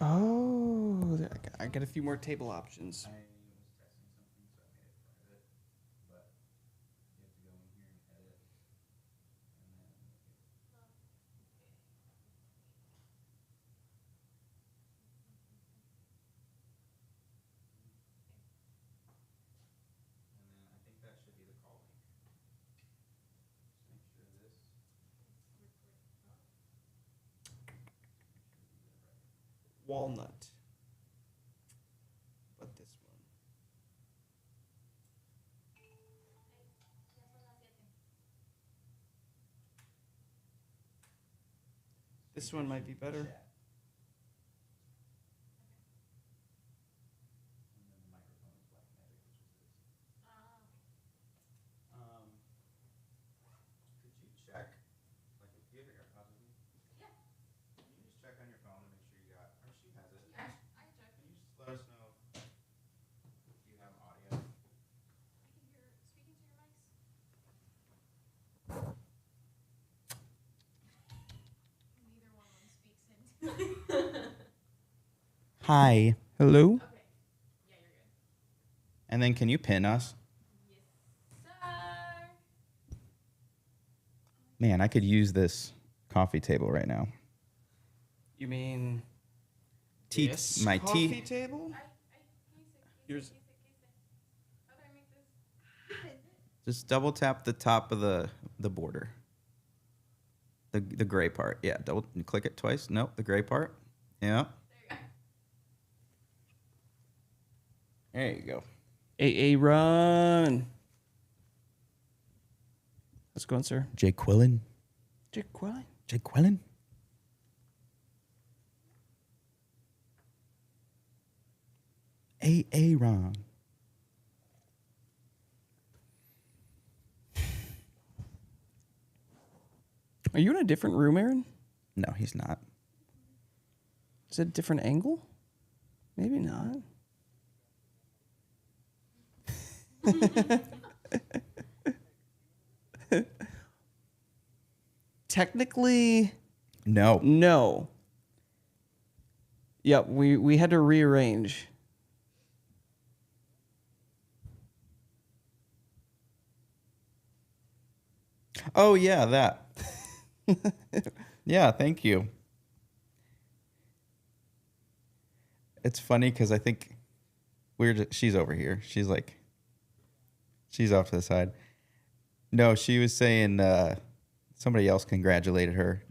Oh, I got a few more table options. I was testing something, so I made it private. But you have to go in here and edit, and then I think that should be the call link. Just make sure this. Walnut. But this one. This one might be better. And then the microphone is Black Magic, which is this. Could you check, like, if you have your AirPods with me? Yeah. Can you just check on your phone and make sure you got, or she has it? Yeah, I can check. Can you just let us know if you have audio? I can hear speaking to your mics. Neither one of them speaks into. Hi. Hello? Okay. Yeah, you're good. And then can you pin us? Yes, sir. Man, I could use this coffee table right now. You mean Tea, this my coffee tea. table? Yours. Just double tap the top of the border. The gray part. Yeah, double click it twice. Nope, the gray part. Yeah. There you go. AA run. How's it going, sir? Jake Quillen. Jake Quillen. Jake Quillen. AA Ron. Are you in a different room, Aaron? No, he's not. Is it a different angle? Maybe not. Technically, No. no. Yep, we had to rearrange. Oh, yeah, that. Yeah, thank you. It's funny because I think she's over here. She's off to the side. No, she was saying somebody else congratulated her.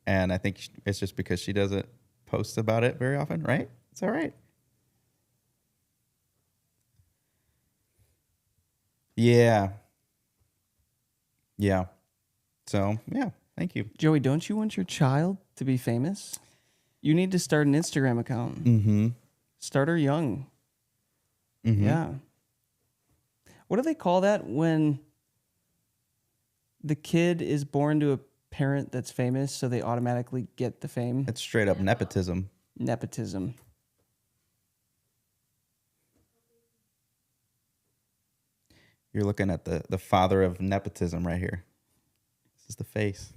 And I think it's just because she doesn't post about it very often, right? It's all right. Yeah. Yeah. So, yeah, thank you. Joey, don't you want your child to be famous? You need to start an Instagram account. Mm-hmm. Start her young. Mm-hmm. Yeah. What do they call that when the kid is born to a parent that's famous, so they automatically get the fame? It's straight up nepotism. Nepotism. You're looking at the father of nepotism right here. This is the face.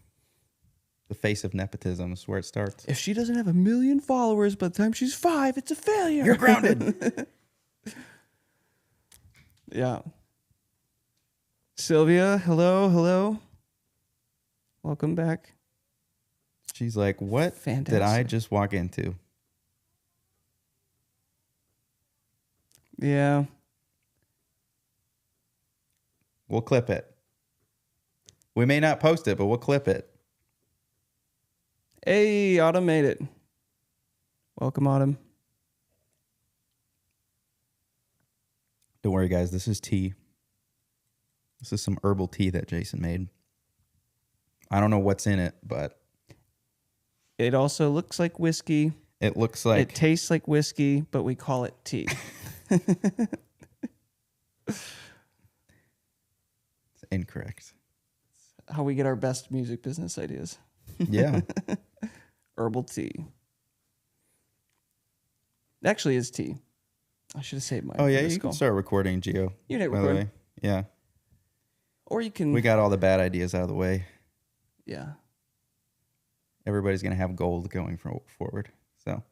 The face of nepotism is where it starts. If she doesn't have 1 million followers by the time she's 5, it's a failure. You're grounded. Yeah. Sylvia, hello. Welcome back. She's like, what did I Fantastic. just walk into? Yeah. We'll clip it. We may not post it, but we'll clip it. Hey, Autumn made it. Welcome, Autumn. Don't worry, guys. This is tea. This is some herbal tea that Jason made. I don't know what's in it, but It also looks like whiskey. it looks like... It tastes like whiskey, but we call it tea. It's incorrect. How we get our best music business ideas. Yeah. Herbal tea. Actually, is tea. I should have saved mine. Oh, yeah. for this You can call. start recording, Gio. You can By the way. record. Yeah. Or you can. We got all the bad ideas out of the way. Yeah. Everybody's going to have gold going forward. So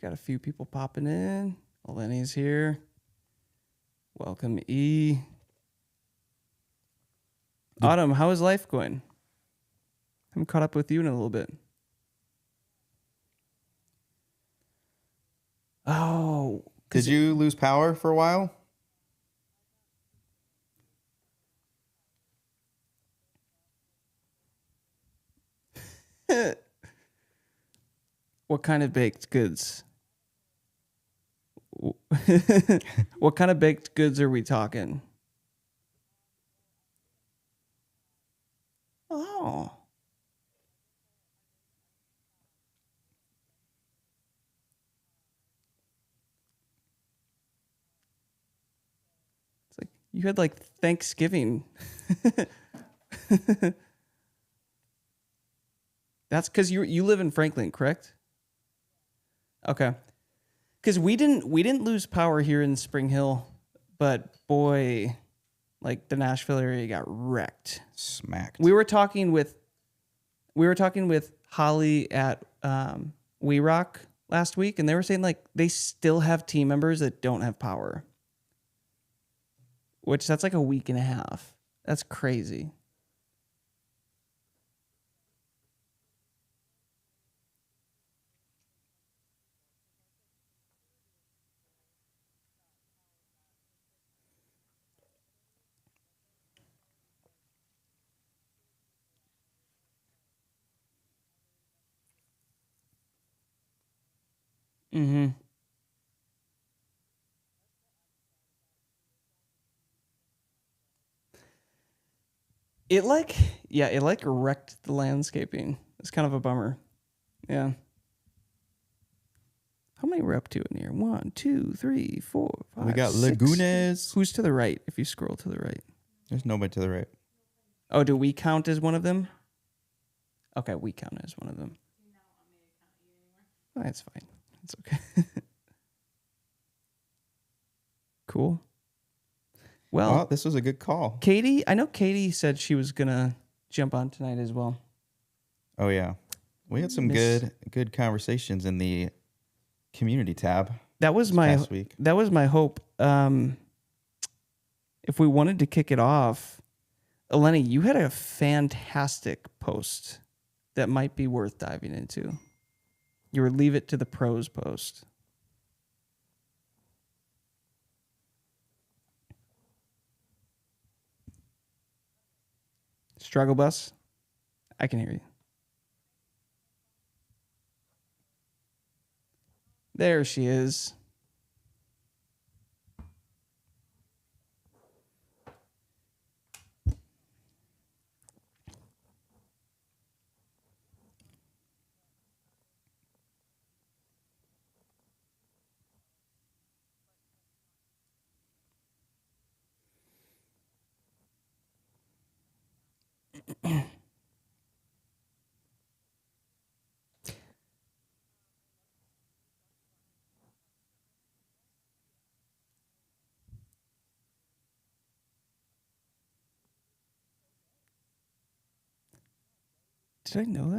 got a few people popping in. Lenny's here. Welcome, E. Autumn, how is life going? I'm caught up with you in a little bit. Oh. Did you lose power for a while? What kind of baked goods? What kind of baked goods are we talking? Oh. It's like you had like Thanksgiving. That's because you live in Franklin, correct? Okay. Because we didn't lose power here in Spring Hill, but boy, like the Nashville area got wrecked. Smacked. We were talking with Holly at We Rock last week, and they were saying like they still have team members that don't have power, which that's like a week and a half. That's crazy. Mm-hmm. It wrecked the landscaping. It's kind of a bummer. Yeah. How many we're up to in here? 1, 2, 3, 4, 5. We got 6. Lagunes. Who's to the right? If you scroll to the right. There's nobody to the right. Oh, do we count as one of them? Okay, we count as one of them. That's fine. It's okay. Cool. Well, this was a good call. Katie, I know Katie said she was gonna jump on tonight as well. Oh yeah, we had some good conversations in the community tab. That was past week. That was my hope. If we wanted to kick it off, Eleni, you had a fantastic post that might be worth diving into. Your Leave It to the Pros post. Struggle bus? I can hear you. There she is. Did I know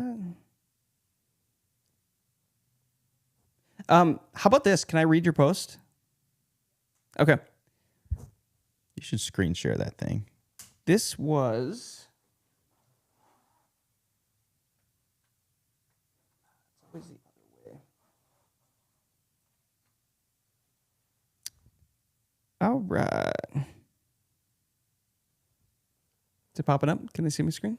that? How about this? Can I read your post? Okay. You should screen share that thing. This was... Where's the other way? All right. Is it popping up? Can they see my screen?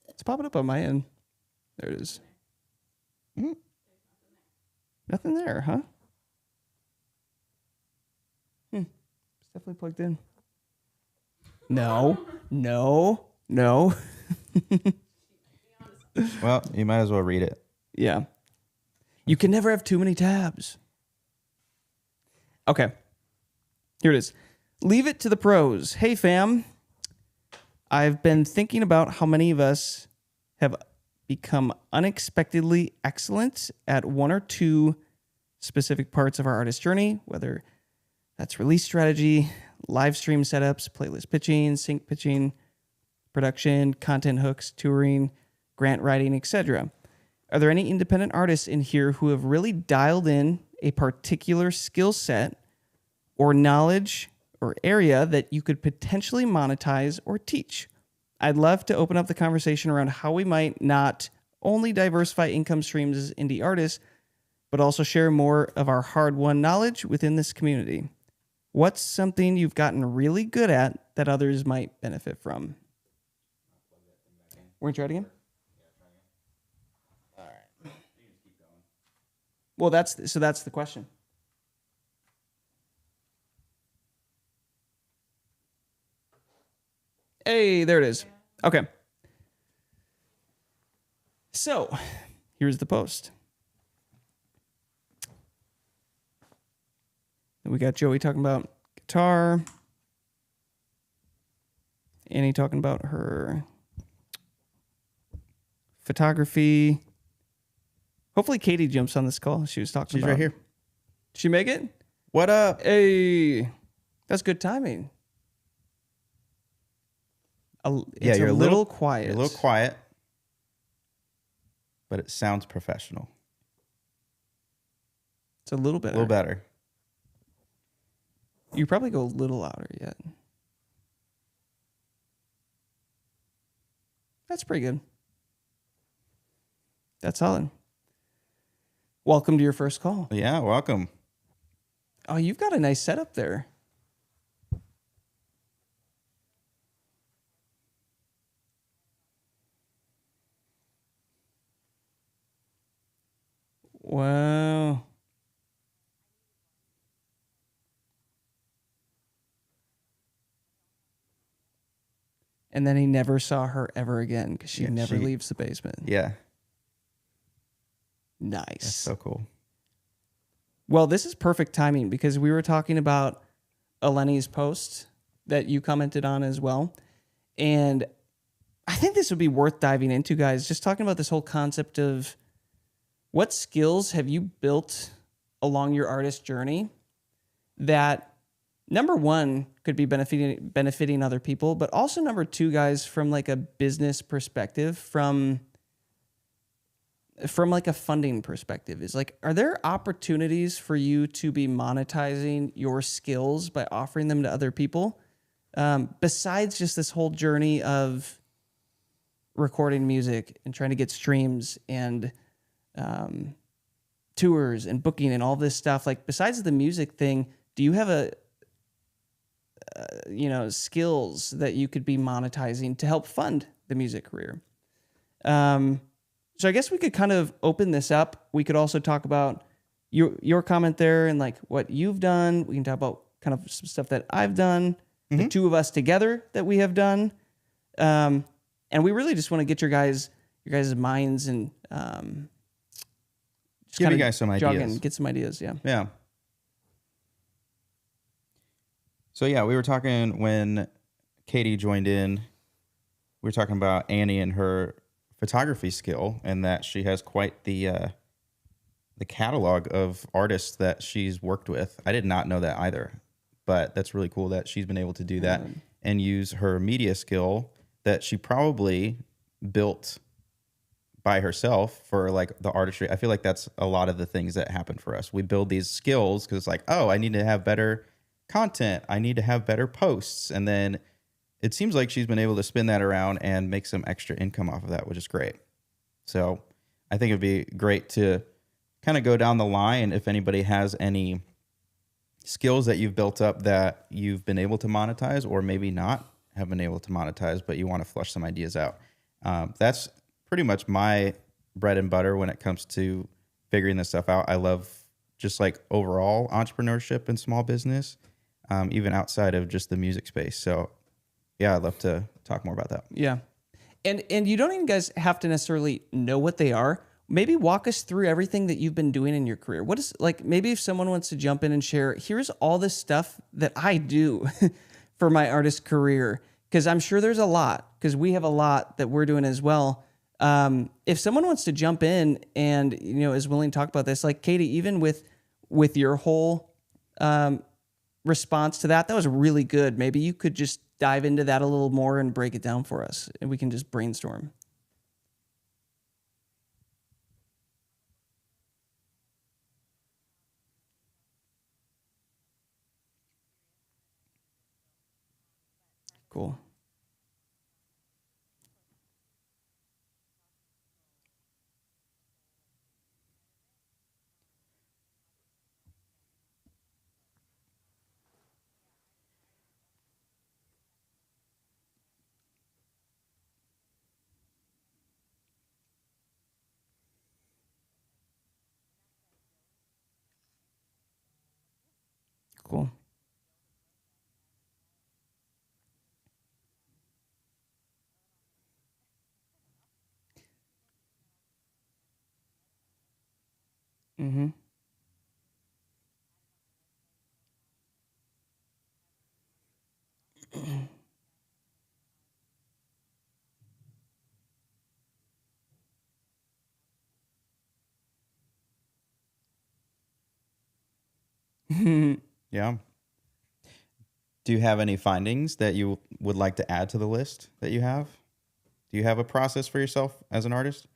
It's popping up on my end. There it is. Mm. Nothing there, huh? It's definitely plugged in. No. Well, you might as well read it. Yeah. You can never have too many tabs. Okay. Here it is. Leave it to the pros. Hey, fam. I've been thinking about how many of us have become unexpectedly excellent at one or two specific parts of our artist journey, whether that's release strategy, live stream setups, playlist pitching, sync pitching, production, content hooks, touring, grant writing, etc. Are there any independent artists in here who have really dialed in a particular skill set or knowledge or area that you could potentially monetize or teach? I'd love to open up the conversation around how we might not only diversify income streams as indie artists, but also share more of our hard-won knowledge within this community. What's something you've gotten really good at that others might benefit from? We're going to try it again? All right. Well, that's the question. Hey, there it is. Okay. So, here's the post. We got Joey talking about guitar. Annie talking about her photography. Hopefully Katie jumps on this call. She was talking She's about. right here. Did she make it? What up? Hey, that's good timing. It's you're a little quiet. You're a little quiet, but it sounds professional. It's a little better. A little better. You probably go a little louder yet. That's pretty good. That's solid. Welcome to your first call. Yeah, welcome. Oh, you've got a nice setup there. Wow. And then he never saw her ever again because she never leaves the basement. Yeah. Nice. That's so cool. Well, this is perfect timing because we were talking about Eleni's post that you commented on as well. And I think this would be worth diving into, guys. Just talking about this whole concept of what skills have you built along your artist journey that, number one, could be benefiting other people, but also number two, guys, from like a business perspective, from like a funding perspective, is like, are there opportunities for you to be monetizing your skills by offering them to other people? Besides just this whole journey of recording music and trying to get streams and tours and booking and all this stuff, like besides the music thing, do you have skills that you could be monetizing to help fund the music career? So I guess we could kind of open this up. We could also talk about your comment there and like what you've done. We can talk about kind of some stuff that I've done, the two of us together that we have done. And we really just want to get your guys' minds and just give you guys some ideas. Get some ideas, yeah. Yeah. So yeah, we were talking when Katie joined in. We were talking about Annie and her photography skill, and that she has quite the catalog of artists that she's worked with. I did not know that either, but that's really cool that she's been able to do that and use her media skill that she probably built by herself for like the artistry. I feel like that's a lot of the things that happen for us. We build these skills because it's like, oh, I need to have better content. I need to have better posts. And then it seems like she's been able to spin that around and make some extra income off of that, which is great. So I think it'd be great to kind of go down the line if anybody has any skills that you've built up that you've been able to monetize or maybe not have been able to monetize, but you want to flush some ideas out. That's pretty much my bread and butter when it comes to figuring this stuff out. I love just like overall entrepreneurship and small business, even outside of just the music space. So yeah, I'd love to talk more about that. Yeah. And you don't even guys have to necessarily know what they are. Maybe walk us through everything that you've been doing in your career. What is, like, maybe if someone wants to jump in and share, here's all this stuff that I do for my artist career, because I'm sure there's a lot, because we have a lot that we're doing as well. If someone wants to jump in and, is willing to talk about this, like Katie, even with your whole response to that was really good. Maybe you could just dive into that a little more and break it down for us, and we can just brainstorm. Cool. Cool. Mm-hmm. Yeah. Do you have any findings that you would like to add to the list that you have? Do you have a process for yourself as an artist?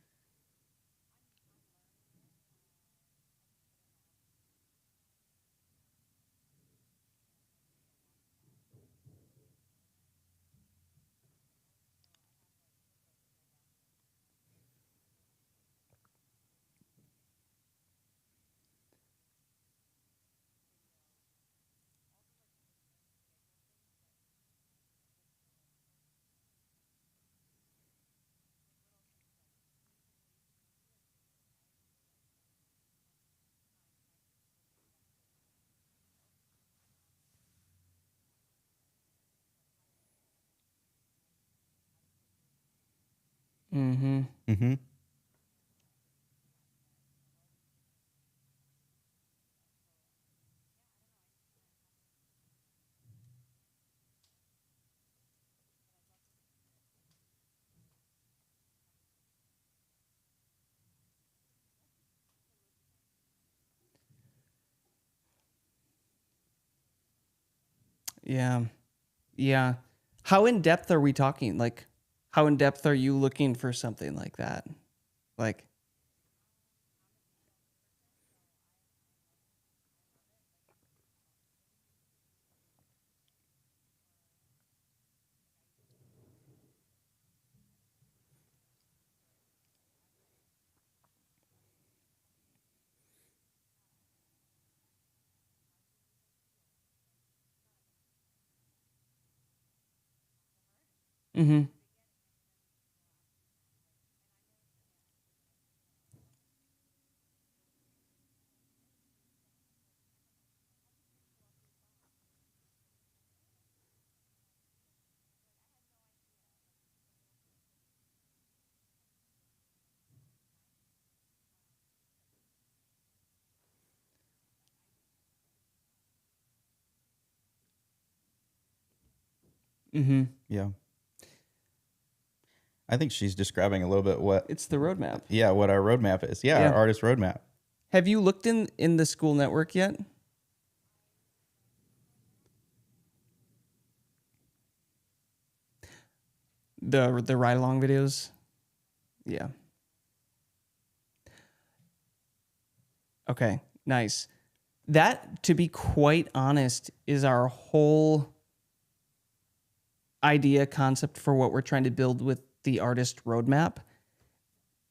Mm-hmm. Mm-hmm. Yeah. Yeah. How in depth are we talking? Like, how in depth are you looking for something like that? Like, mm-hmm. Mm-hmm. Yeah. I think she's describing a little bit what, It's the roadmap. yeah, what our roadmap is. Yeah, our Yeah. artist roadmap. Have you looked in the school network yet? The ride along videos? Yeah. Okay. Nice. That, to be quite honest, is our whole idea concept for what we're trying to build with the artist roadmap.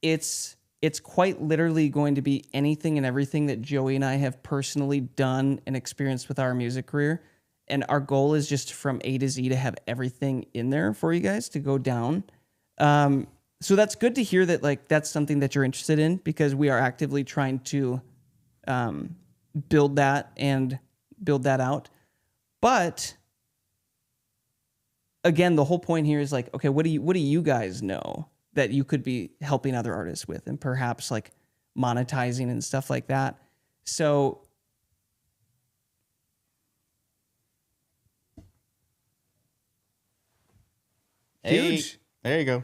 It's quite literally going to be anything and everything that Joey and I have personally done and experienced with our music career. And our goal is just from A to Z to have everything in there for you guys to go down. So that's good to hear that like that's something that you're interested in because we are actively trying to um, build that and build that out. But again, the whole point here is like, okay, what do you guys know that you could be helping other artists with and perhaps like monetizing and stuff like that. So Hey, huge. there you go.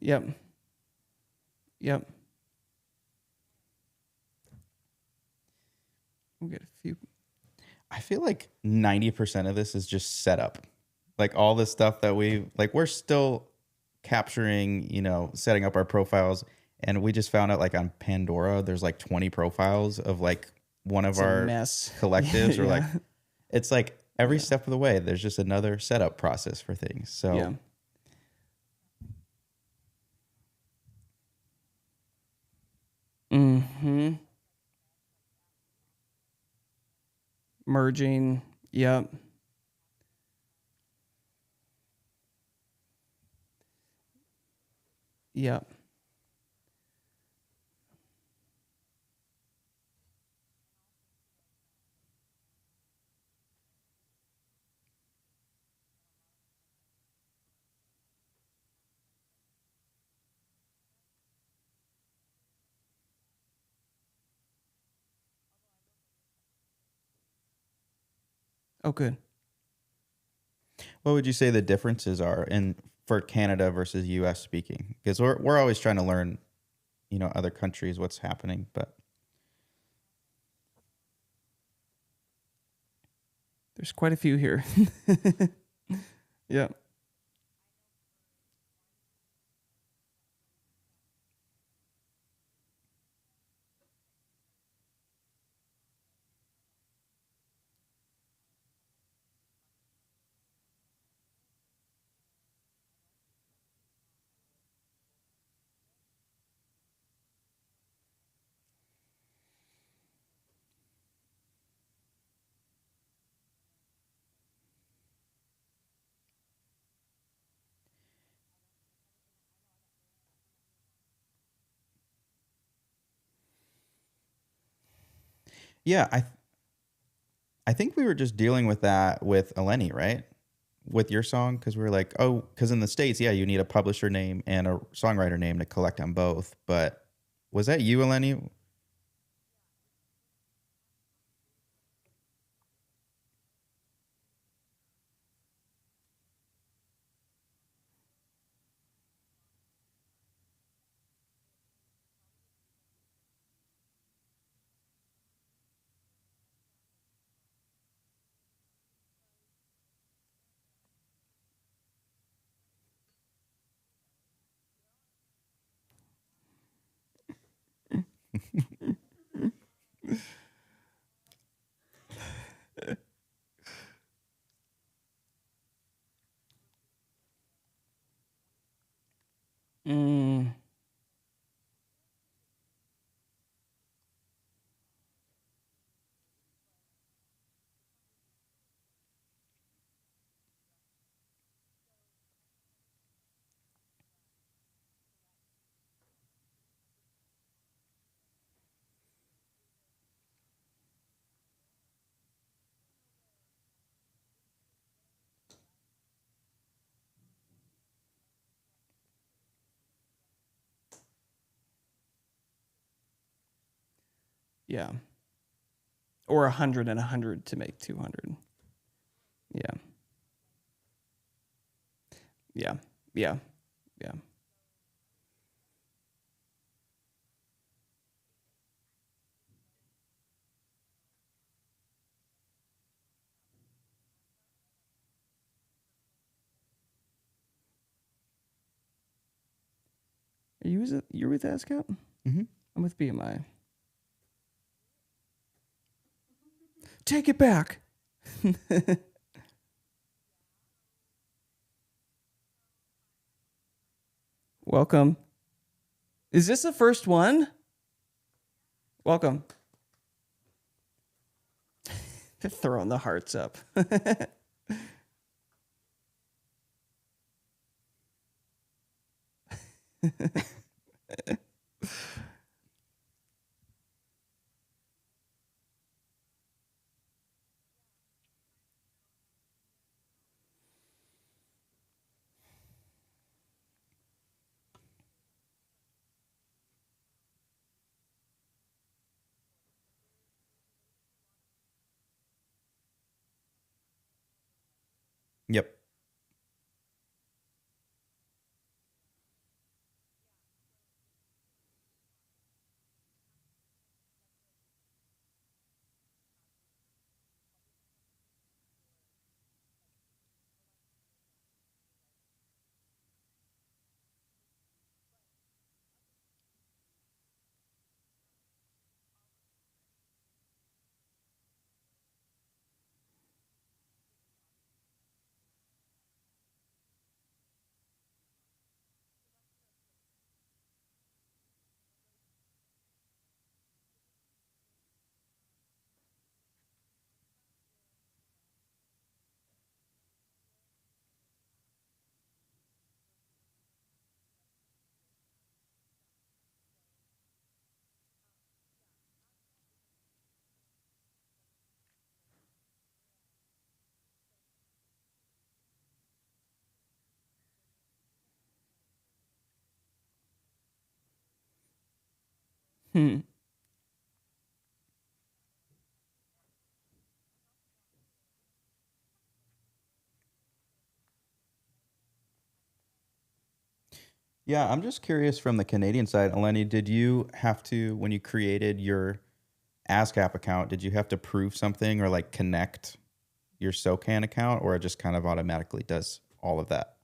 Yep. Yep. We'll get a few. I feel like 90% of this is just setup. Like all the stuff that we're still capturing, setting up our profiles. And we just found out like on Pandora, there's like 20 profiles of like one of It's a our mess. collectives, or like, Yeah. it's like every Yeah. step of the way, there's just another setup process for things. Yeah. So Mm-hmm. Merging. Yep. Yep. Oh, good. what would you say the differences are in for Canada versus US speaking? Because we're always trying to learn, other countries, what's happening. But There's quite a few here. Yeah. yeah, I think we were just dealing with that with Eleni, right? With your song, because we were like, oh, because in the States, yeah, you need a publisher name and a songwriter name to collect on both. But was that you, Eleni? Mm, yeah. Or 100 and 100 to make 200. Yeah. Yeah. Yeah. Yeah. You're with ASCAP? Hmm. I'm with BMI. Take it back. Welcome. Is this the first one? Welcome. They're throwing the hearts up. Yep. Hmm. Yeah, I'm just curious from the Canadian side, Eleni, did you have to, when you created your ASCAP account, did you have to prove something or like connect your SOCAN account, or it just kind of automatically does all of that?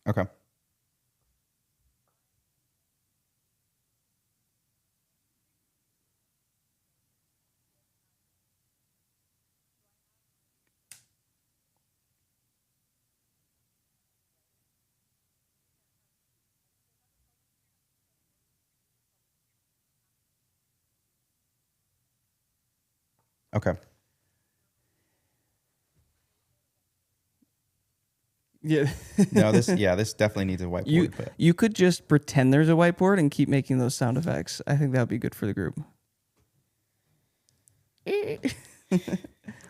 Okay. Okay. Yeah. No, this definitely needs a you whiteboard, but you could just pretend there's a whiteboard and keep making those sound effects. I think that would be good for the group.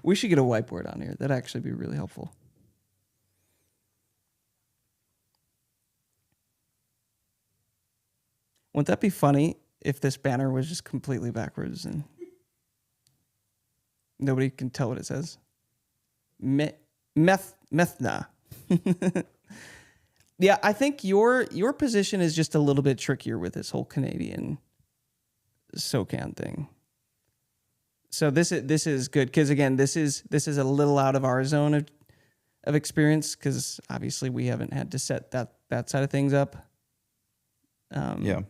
We should get a whiteboard on here. That'd actually be really helpful. Wouldn't that be funny if this banner was just completely backwards and nobody can tell what it says? Methna. Yeah, I think your position is just a little bit trickier with this whole Canadian SOCAN thing. So this is good because again, this is a little out of our zone of experience because obviously we haven't had to set that side of things up. yeah.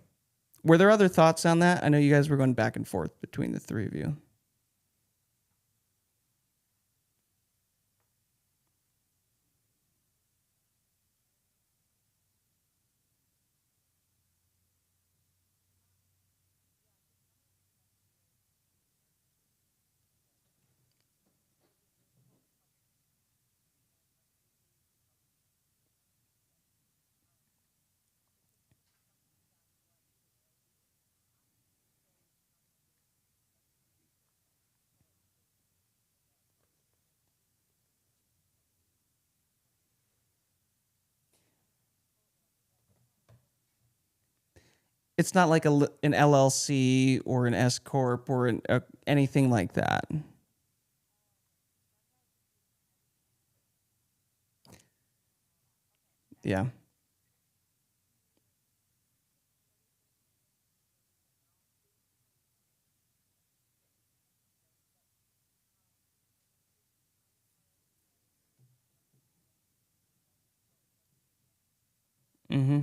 Were there other thoughts on that? I know you guys were going back and forth between the three of you. It's not like an LLC or an S corp or anything like that. Yeah. Mm-hmm.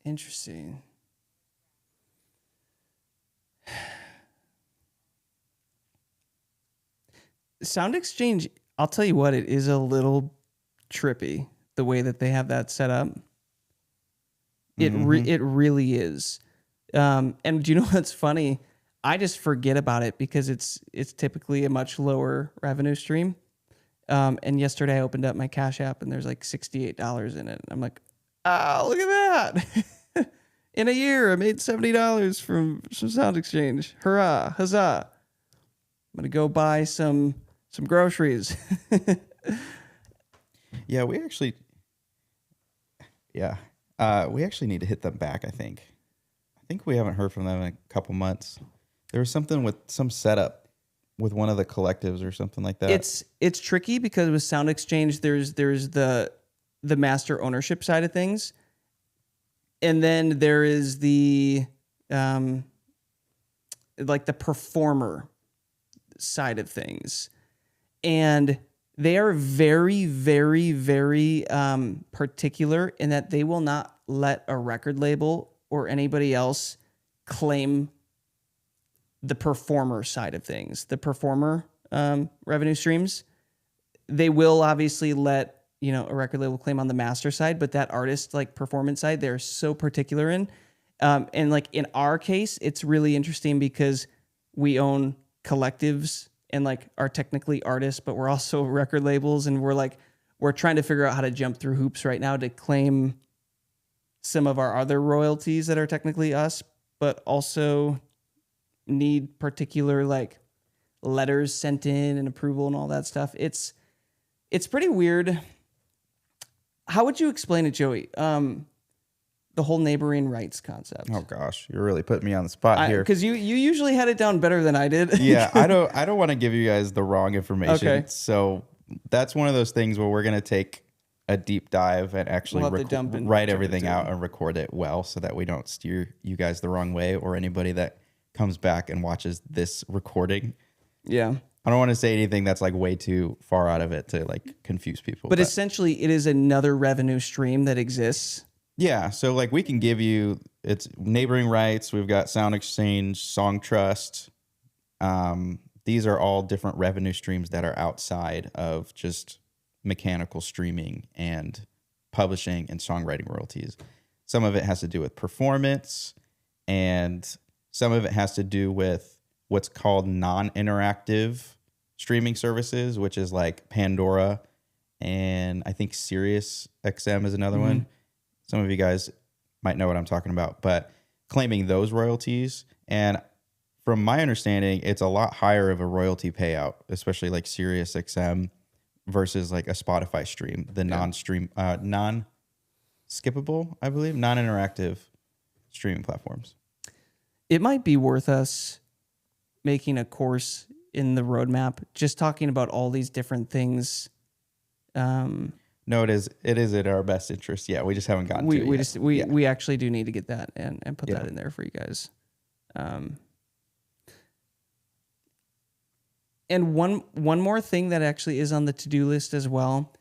Interesting. Sound Exchange, I'll tell you what, it is a little trippy the way that they have that set up. Mm-hmm. It really is. And do you know what's funny? I just forget about it because it's typically a much lower revenue stream. And yesterday I opened up my Cash App and there's like $68 in it. And I'm like, oh, look at that. In a year, I made $70 from Sound Exchange. Hurrah, huzzah. I'm gonna go buy some groceries. Yeah, we actually Yeah. We actually need to hit them back, I think. I think we haven't heard from them in a couple months. There was something with some setup with one of the collectives or something like that. It's tricky because with Sound Exchange, there's the master ownership side of things, and then there is the like the performer side of things, and they are very, very, very particular in that they will not let a record label or anybody else claim the performer side of things, the performer revenue streams. They will obviously let, a record label claim on the master side, but that artist like performance side, they're so particular in. And like in our case, it's really interesting because we own collectives and like are technically artists, but we're also record labels. And we're trying to figure out how to jump through hoops right now to claim some of our other royalties that are technically us, but also need particular like letters sent in and approval and all that stuff. It's pretty weird. How would you explain it, Joey? The whole neighboring rights concept. Oh gosh, you're really putting me on the spot here. Because you usually had it down better than I did. Yeah, I don't want to give you guys the wrong information. Okay. So that's one of those things where we're gonna take a deep dive and actually write everything out and record it well so that we don't steer you guys the wrong way or anybody that comes back and watches this recording. Yeah. I don't want to say anything that's like way too far out of it to like confuse people. But essentially it is another revenue stream that exists. Yeah. So like we can give you it's neighboring rights. We've got Sound Exchange, Song Trust. These are all different revenue streams that are outside of just mechanical streaming and publishing and songwriting royalties. Some of it has to do with performance, and some of it has to do with what's called non-interactive streaming services, which is like Pandora, and I think Sirius XM is another one. Some of you guys might know what I'm talking about, but claiming those royalties. And from my understanding, it's a lot higher of a royalty payout, especially like Sirius XM versus like a Spotify stream, the non-skippable, I believe, non-interactive streaming platforms. It might be worth us making a course in the roadmap, just talking about all these different things. No, it is in our best interest. Yeah, we just haven't gotten to it yet. We actually do need to get that and put that in there for you guys. And one more thing that actually is on the to-do list as well.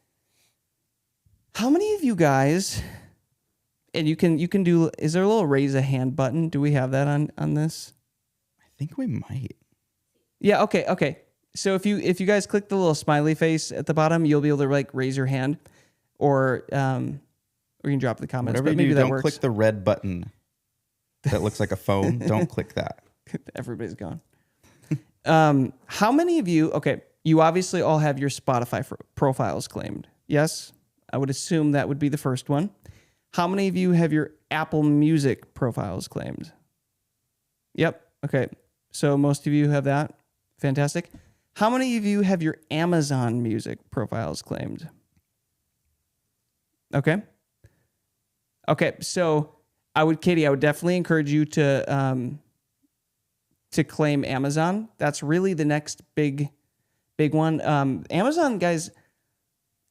How many of you guys, and you can do, is there a little raise a hand button? Do we have that on this? I think we might. Yeah, okay. So if you guys click the little smiley face at the bottom, you'll be able to like raise your hand, or you can drop the comments. Whatever you do, don't click the red button that looks like a phone. Don't click that. Everybody's gone. How many of you? Okay, you obviously all have your Spotify profiles claimed. Yes, I would assume that would be the first one. How many of you have your Apple Music profiles claimed? Yep. Okay, so most of you have that. Fantastic. How many of you have your Amazon Music profiles claimed? Okay. So Katie, I would definitely encourage you to claim Amazon. That's really the next big one. Amazon, guys,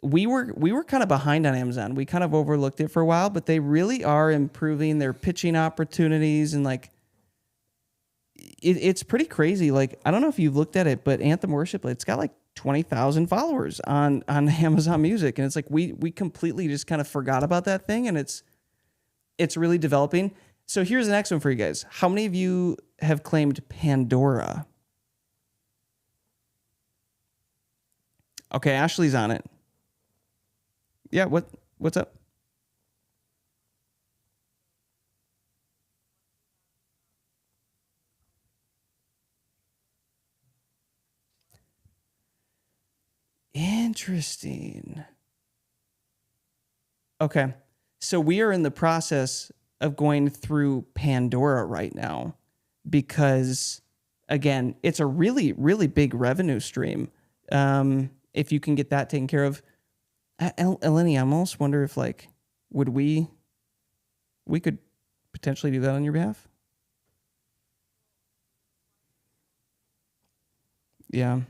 we were kind of behind on Amazon. We kind of overlooked it for a while, but they really are improving their pitching opportunities, and like it's pretty crazy. Like, I don't know if you've looked at it, but Anthem Worship, it's got like 20,000 followers on Amazon Music. And it's like, we completely just kind of forgot about that thing. And it's really developing. So here's the next one for you guys. How many of you have claimed Pandora? Okay. Ashley's on it. Yeah. What's up? Interesting. Okay. So we are in the process of going through Pandora right now because, again, it's a really, really big revenue stream. If you can get that taken care of. Eleni, I almost wonder if, like, would we we could potentially do that on your behalf. Yeah.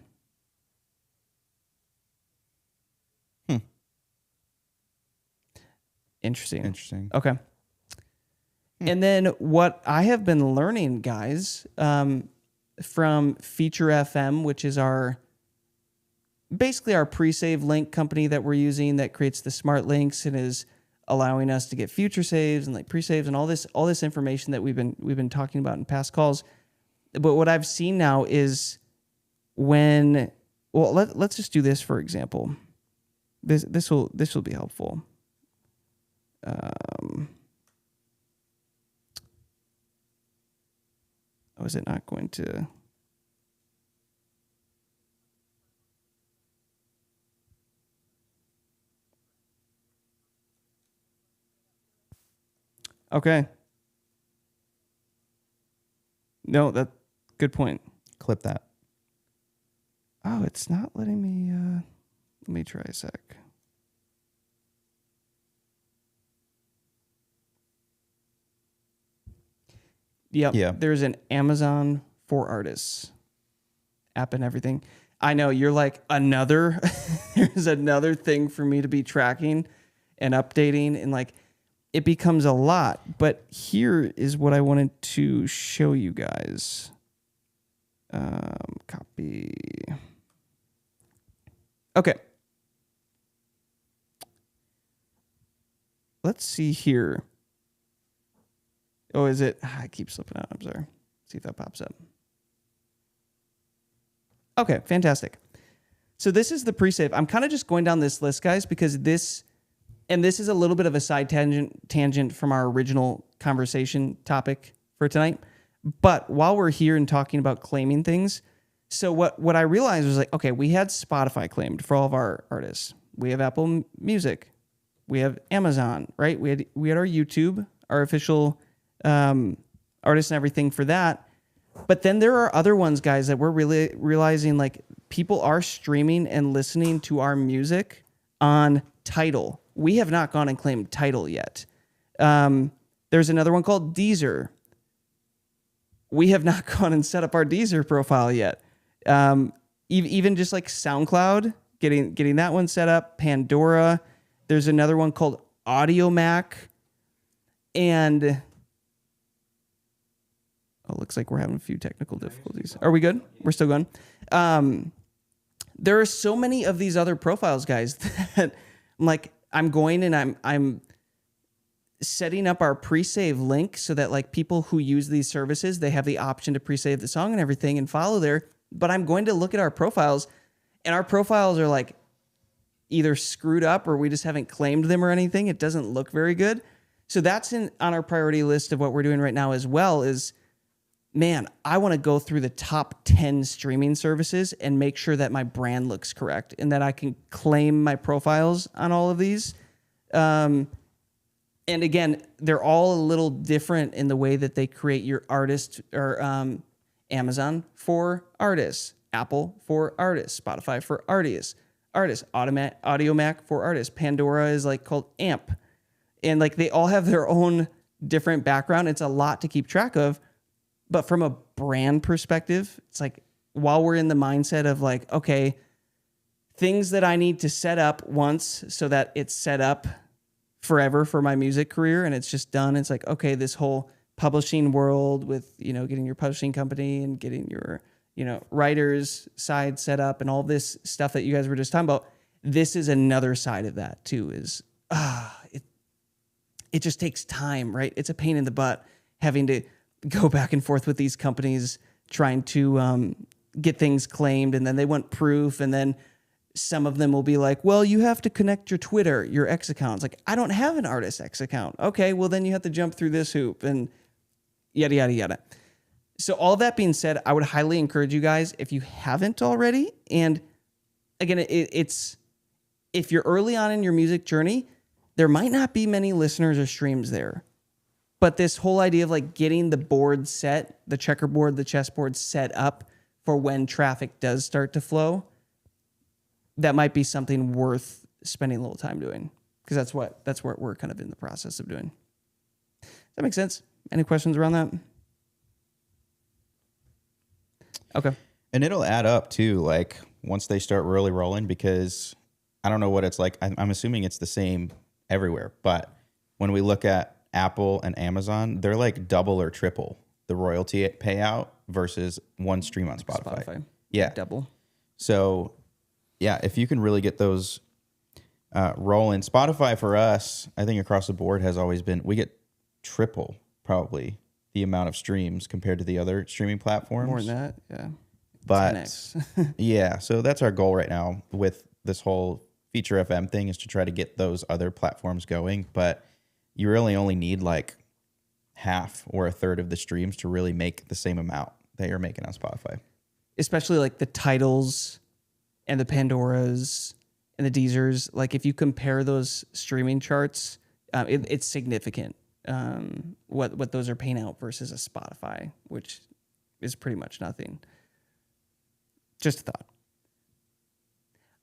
Interesting. Okay. And then what I have been learning, guys, from Feature FM, which is basically our pre-save link company that we're using that creates the smart links and is allowing us to get future saves and like pre-saves and all this information that we've been talking about in past calls. But what I've seen now is let's just do this for example. This will be helpful. Is it not going to? Okay. No, that good point. Clip that. Oh, it's not letting me. Let me try a sec. Yep. Yeah. There's an Amazon for artists app and everything. I know you're like there's another thing for me to be tracking and updating, and like it becomes a lot. But here is what I wanted to show you guys. Copy. Okay. Let's see here. Oh, is it? I keep slipping out. I'm sorry. See if that pops up. Okay, fantastic. So this is the pre-save. I'm kind of just going down this list, guys, because this is a little bit of a side tangent from our original conversation topic for tonight. But while we're here and talking about claiming things, so what I realized was like, okay, we had Spotify claimed for all of our artists. We have Apple Music. We have Amazon, right? We had our YouTube, our official artists and everything for that. But then there are other ones, guys, that we're really realizing like people are streaming and listening to our music on Tidal. We have not gone and claimed Tidal yet. There's another one called Deezer. We have not gone and set up our Deezer profile yet. Even just like SoundCloud, getting that one set up. Pandora. There's another one called AudioMac. And looks like we're having a few technical difficulties. Are we good? We're still going. There are so many of these other profiles, guys, that I'm going and I'm setting up our pre-save link so that like people who use these services, they have the option to pre-save the song and everything and follow there. But I'm going to look at our profiles, and our profiles are like either screwed up or we just haven't claimed them or anything. It doesn't look very good. So that's on our priority list of what we're doing right now as well is, man, I want to go through the top 10 streaming services and make sure that my brand looks correct and that I can claim my profiles on all of these. And again, they're all a little different in the way that they create your artist or Amazon for artists, Apple for artists, Spotify for artists, AudioMac for artists. Pandora is like called AMP. And like they all have their own different background. It's a lot to keep track of. But from a brand perspective, it's like while we're in the mindset of like, okay, things that I need to set up once so that it's set up forever for my music career and it's just done. It's like, okay, this whole publishing world with, getting your publishing company and getting your, writer's side set up and all this stuff that you guys were just talking about. This is another side of that too, is it just takes time, right? It's a pain in the butt having to go back and forth with these companies trying to get things claimed, and then they want proof, and then some of them will be like, well, you have to connect your Twitter, your X account. It's like, I don't have an artist X account. Okay, well then you have to jump through this hoop and yada, yada, yada. So all that being said, I would highly encourage you guys, if you haven't already, and again, it's if you're early on in your music journey, there might not be many listeners or streams there. But this whole idea of like getting the board set, the checkerboard, the chessboard set up for when traffic does start to flow, that might be something worth spending a little time doing, because that's what we're kind of in the process of doing. That makes sense. Any questions around that? Okay. And it'll add up too, like once they start really rolling, because I don't know what it's like. I'm assuming it's the same everywhere. But when we look at Apple and Amazon, they're like double or triple the royalty payout versus one stream on Spotify. Yeah. Double. So, yeah, if you can really get those rolling. Spotify for us, I think across the board has always been, we get triple probably the amount of streams compared to the other streaming platforms. More than that, yeah. But yeah, so that's our goal right now with this whole Feature FM thing, is to try to get those other platforms going. But you really only need like half or a third of the streams to really make the same amount that you're making on Spotify. Especially like the titles and the Pandoras and the Deezers. Like if you compare those streaming charts, it's significant what those are paying out versus a Spotify, which is pretty much nothing. Just a thought.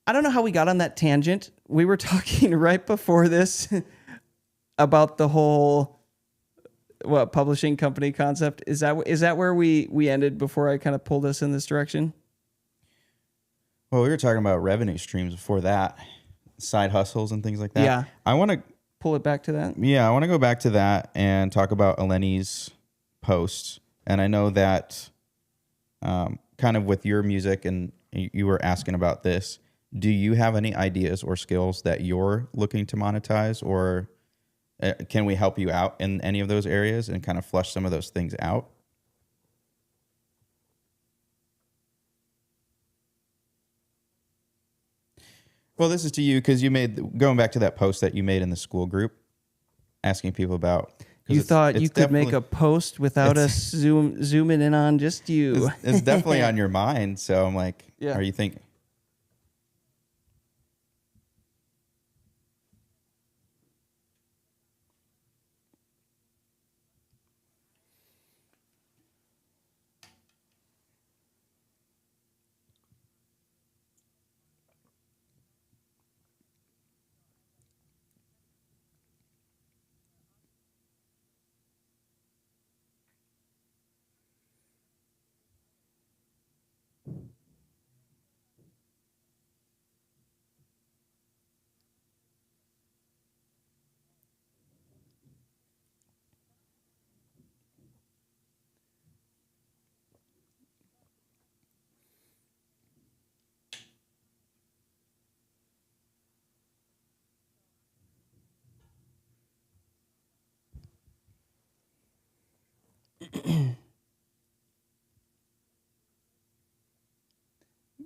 I don't know how we got on that tangent. We were talking right before this about the whole publishing company concept. Is that where we ended before I kind of pulled us in this direction? Well, we were talking about revenue streams before that, side hustles and things like that. Yeah. I want to pull it back to that. Yeah, I want to go back to that and talk about Eleni's post. And I know that kind of with your music, and you were asking about this, do you have any ideas or skills that you're looking to monetize, or can we help you out in any of those areas and kind of flush some of those things out? Well, this is to you because you made, going back to that post that you made in the school group, asking people about. You thought you could make a post without us zooming in on just you. It's definitely on your mind. So I'm like, yeah. Are you thinking?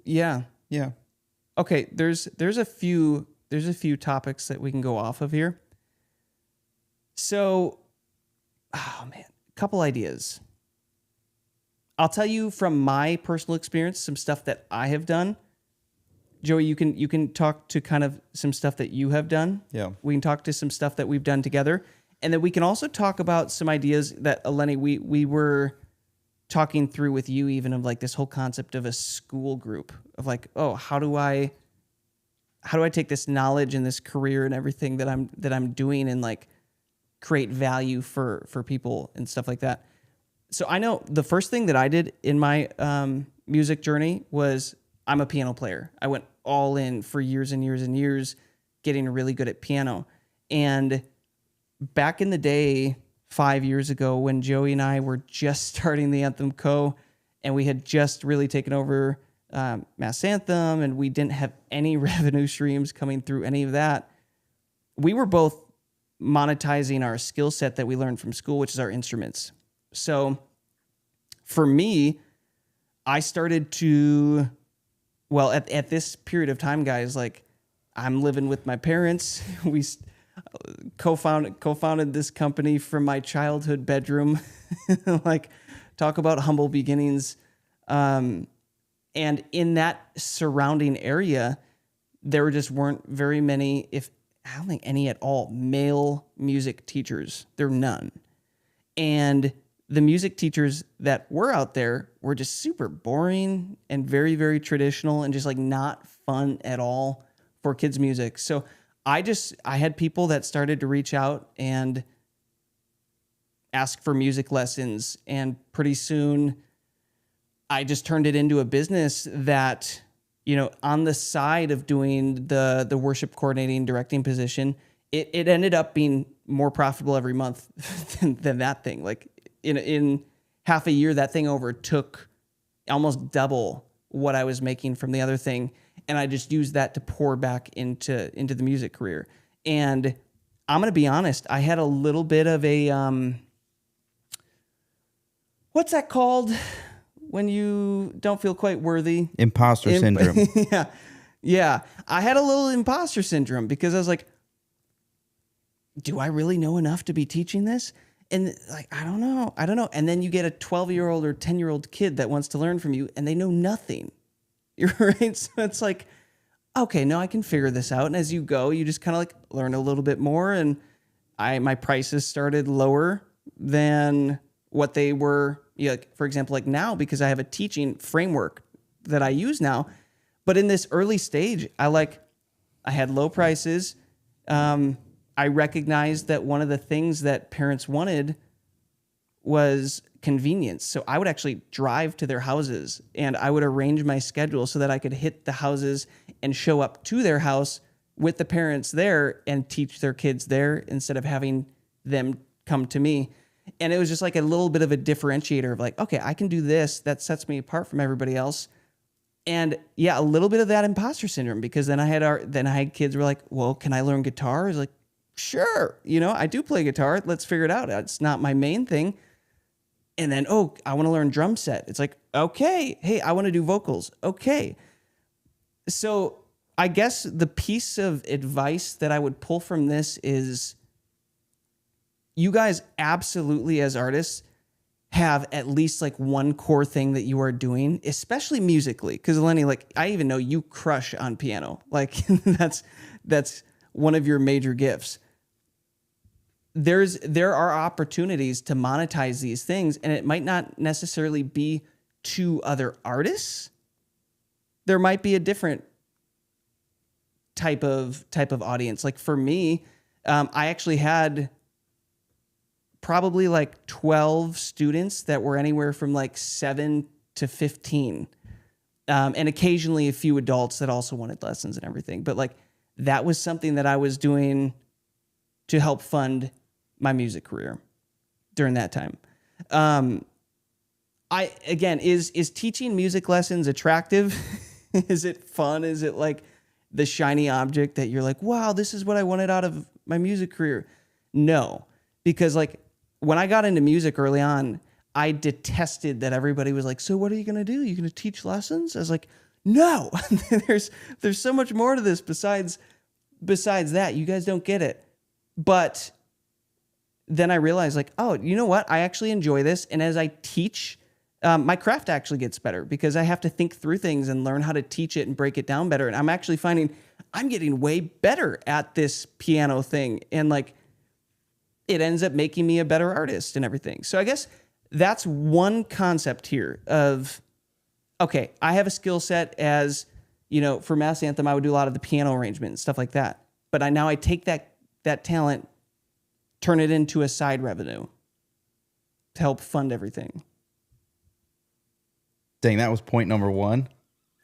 Yeah. Yeah. Okay, there's a few topics that we can go off of here. So, oh man, a couple ideas. I'll tell you from my personal experience some stuff that I have done. Joey, you can talk to kind of some stuff that you have done. Yeah. We can talk to some stuff that we've done together. And then we can also talk about some ideas that, Eleni, we were talking through with you, even of like this whole concept of a school group of like, oh, how do I take this knowledge and this career and everything that I'm doing and like create value for people and stuff like that. So I know the first thing that I did in my music journey was I'm a piano player. I went all in for years and years and years, getting really good at piano. And back in the day, 5 years ago, when Joey and I were just starting the Anthem Co., and we had just really taken over Mass Anthem, and we didn't have any revenue streams coming through any of that, we were both monetizing our skill set that we learned from school, which is our instruments. So for me, I started to, well, at this period of time, guys, like I'm living with my parents. We co-founded this company from my childhood bedroom. Like, talk about humble beginnings. And in that surrounding area, there just weren't very many, I don't think any at all, male music teachers. There were none. And the music teachers that were out there were just super boring and very, very traditional and just like not fun at all for kids' music. So I had people that started to reach out and ask for music lessons. And pretty soon I just turned it into a business that, on the side of doing the worship coordinating, directing position, it ended up being more profitable every month than that thing. Like in half a year, that thing overtook almost double what I was making from the other thing. And I just used that to pour back into the music career. And I'm going to be honest, I had a little bit of a, what's that called when you don't feel quite worthy? Imposter syndrome. Yeah. Yeah. I had a little imposter syndrome because I was like, do I really know enough to be teaching this? And like, I don't know. And then you get a 12-year-old or 10-year-old kid that wants to learn from you and they know nothing. You're right. So it's like, okay, no, I can figure this out. And as you go, you just kind of like learn a little bit more. And my prices started lower than what they were, like, for example, like now, because I have a teaching framework that I use now. But in this early stage, I had low prices. I recognized that one of the things that parents wanted was convenience. So I would actually drive to their houses and I would arrange my schedule so that I could hit the houses and show up to their house with the parents there and teach their kids there instead of having them come to me. And it was just like a little bit of a differentiator of like, okay, I can do this. That sets me apart from everybody else. And yeah, a little bit of that imposter syndrome, because then I had kids who were like, well, can I learn guitar? I was like, sure. I do play guitar. Let's figure it out. It's not my main thing. And then, oh, I want to learn drum set. It's like, okay. Hey, I want to do vocals. Okay. So I guess the piece of advice that I would pull from this is you guys absolutely as artists have at least like one core thing that you are doing, especially musically. Because Lenny, like I even know you crush on piano. Like that's one of your major gifts. There are opportunities to monetize these things, and it might not necessarily be to other artists. There might be a different type of audience. Like for me, I actually had probably like 12 students that were anywhere from like 7 to 15. And occasionally a few adults that also wanted lessons and everything. But like that was something that I was doing to help fund my music career during that time. Is teaching music lessons attractive? Is it fun? Is it like the shiny object that you're like, wow, this is what I wanted out of my music career? No, because like when I got into music early on, I detested that everybody was like, so what are you going to do? You going to teach lessons? I was like, no, there's so much more to this besides that. You guys don't get it. But then I realized like, oh, you know what? I actually enjoy this. And as I teach, my craft actually gets better because I have to think through things and learn how to teach it and break it down better. And I'm actually finding I'm getting way better at this piano thing. And like, it ends up making me a better artist and everything. So I guess that's one concept here of, okay, I have a skill set as, for Mass Anthem, I would do a lot of the piano arrangement and stuff like that. But I take that talent, turn it into a side revenue to help fund everything. Dang, that was point number 1.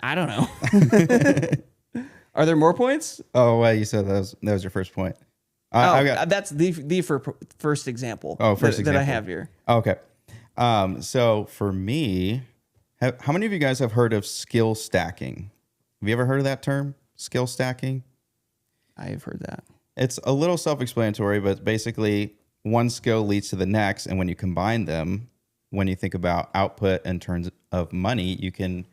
I don't know. Are there more points? Oh, well, you said that was your first point. That's the first example. Oh, first example that I have here. Okay. So for me, how many of you guys have heard of skill stacking? Have you ever heard of that term, skill stacking? I have heard that. It's a little self-explanatory, but basically one skill leads to the next. And when you combine them, when you think about output in terms of money, you can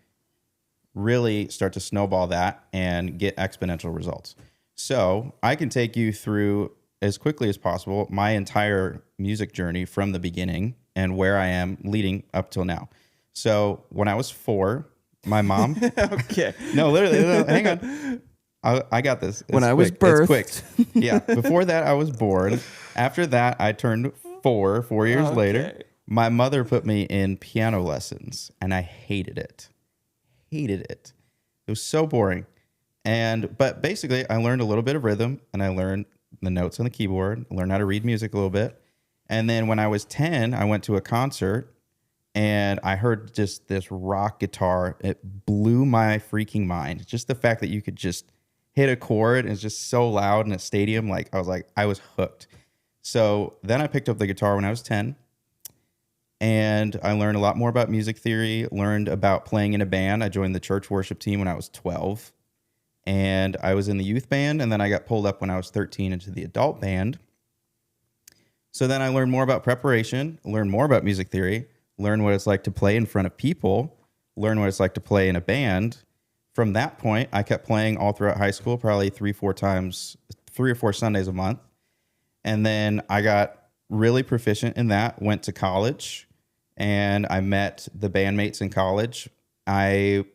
really start to snowball that and get exponential results. So I can take you through as quickly as possible my entire music journey from the beginning and where I am leading up till now. So when I was 4, my mom... Okay. No, literally, hang on. I got this. When I was birthed. It's quick. Yeah. Before that, I was born. After that, I turned 4 years later. My mother put me in piano lessons, and I hated it. It was so boring. But basically, I learned a little bit of rhythm, and I learned the notes on the keyboard. I learned how to read music a little bit. And then when I was 10, I went to a concert and I heard just this rock guitar. It blew my freaking mind. Just the fact that you could just hit a chord and it's just so loud in a stadium. Like, I was hooked. So then I picked up the guitar when I was 10 and I learned a lot more about music theory, learned about playing in a band. I joined the church worship team when I was 12 and I was in the youth band. And then I got pulled up when I was 13 into the adult band. So then I learned more about preparation, learned more about music theory, learned what it's like to play in front of people, learned what it's like to play in a band. From that point, I kept playing all throughout high school, probably 3 or 4 Sundays a month. And then I got really proficient in that, went to college, and I met the bandmates in college. I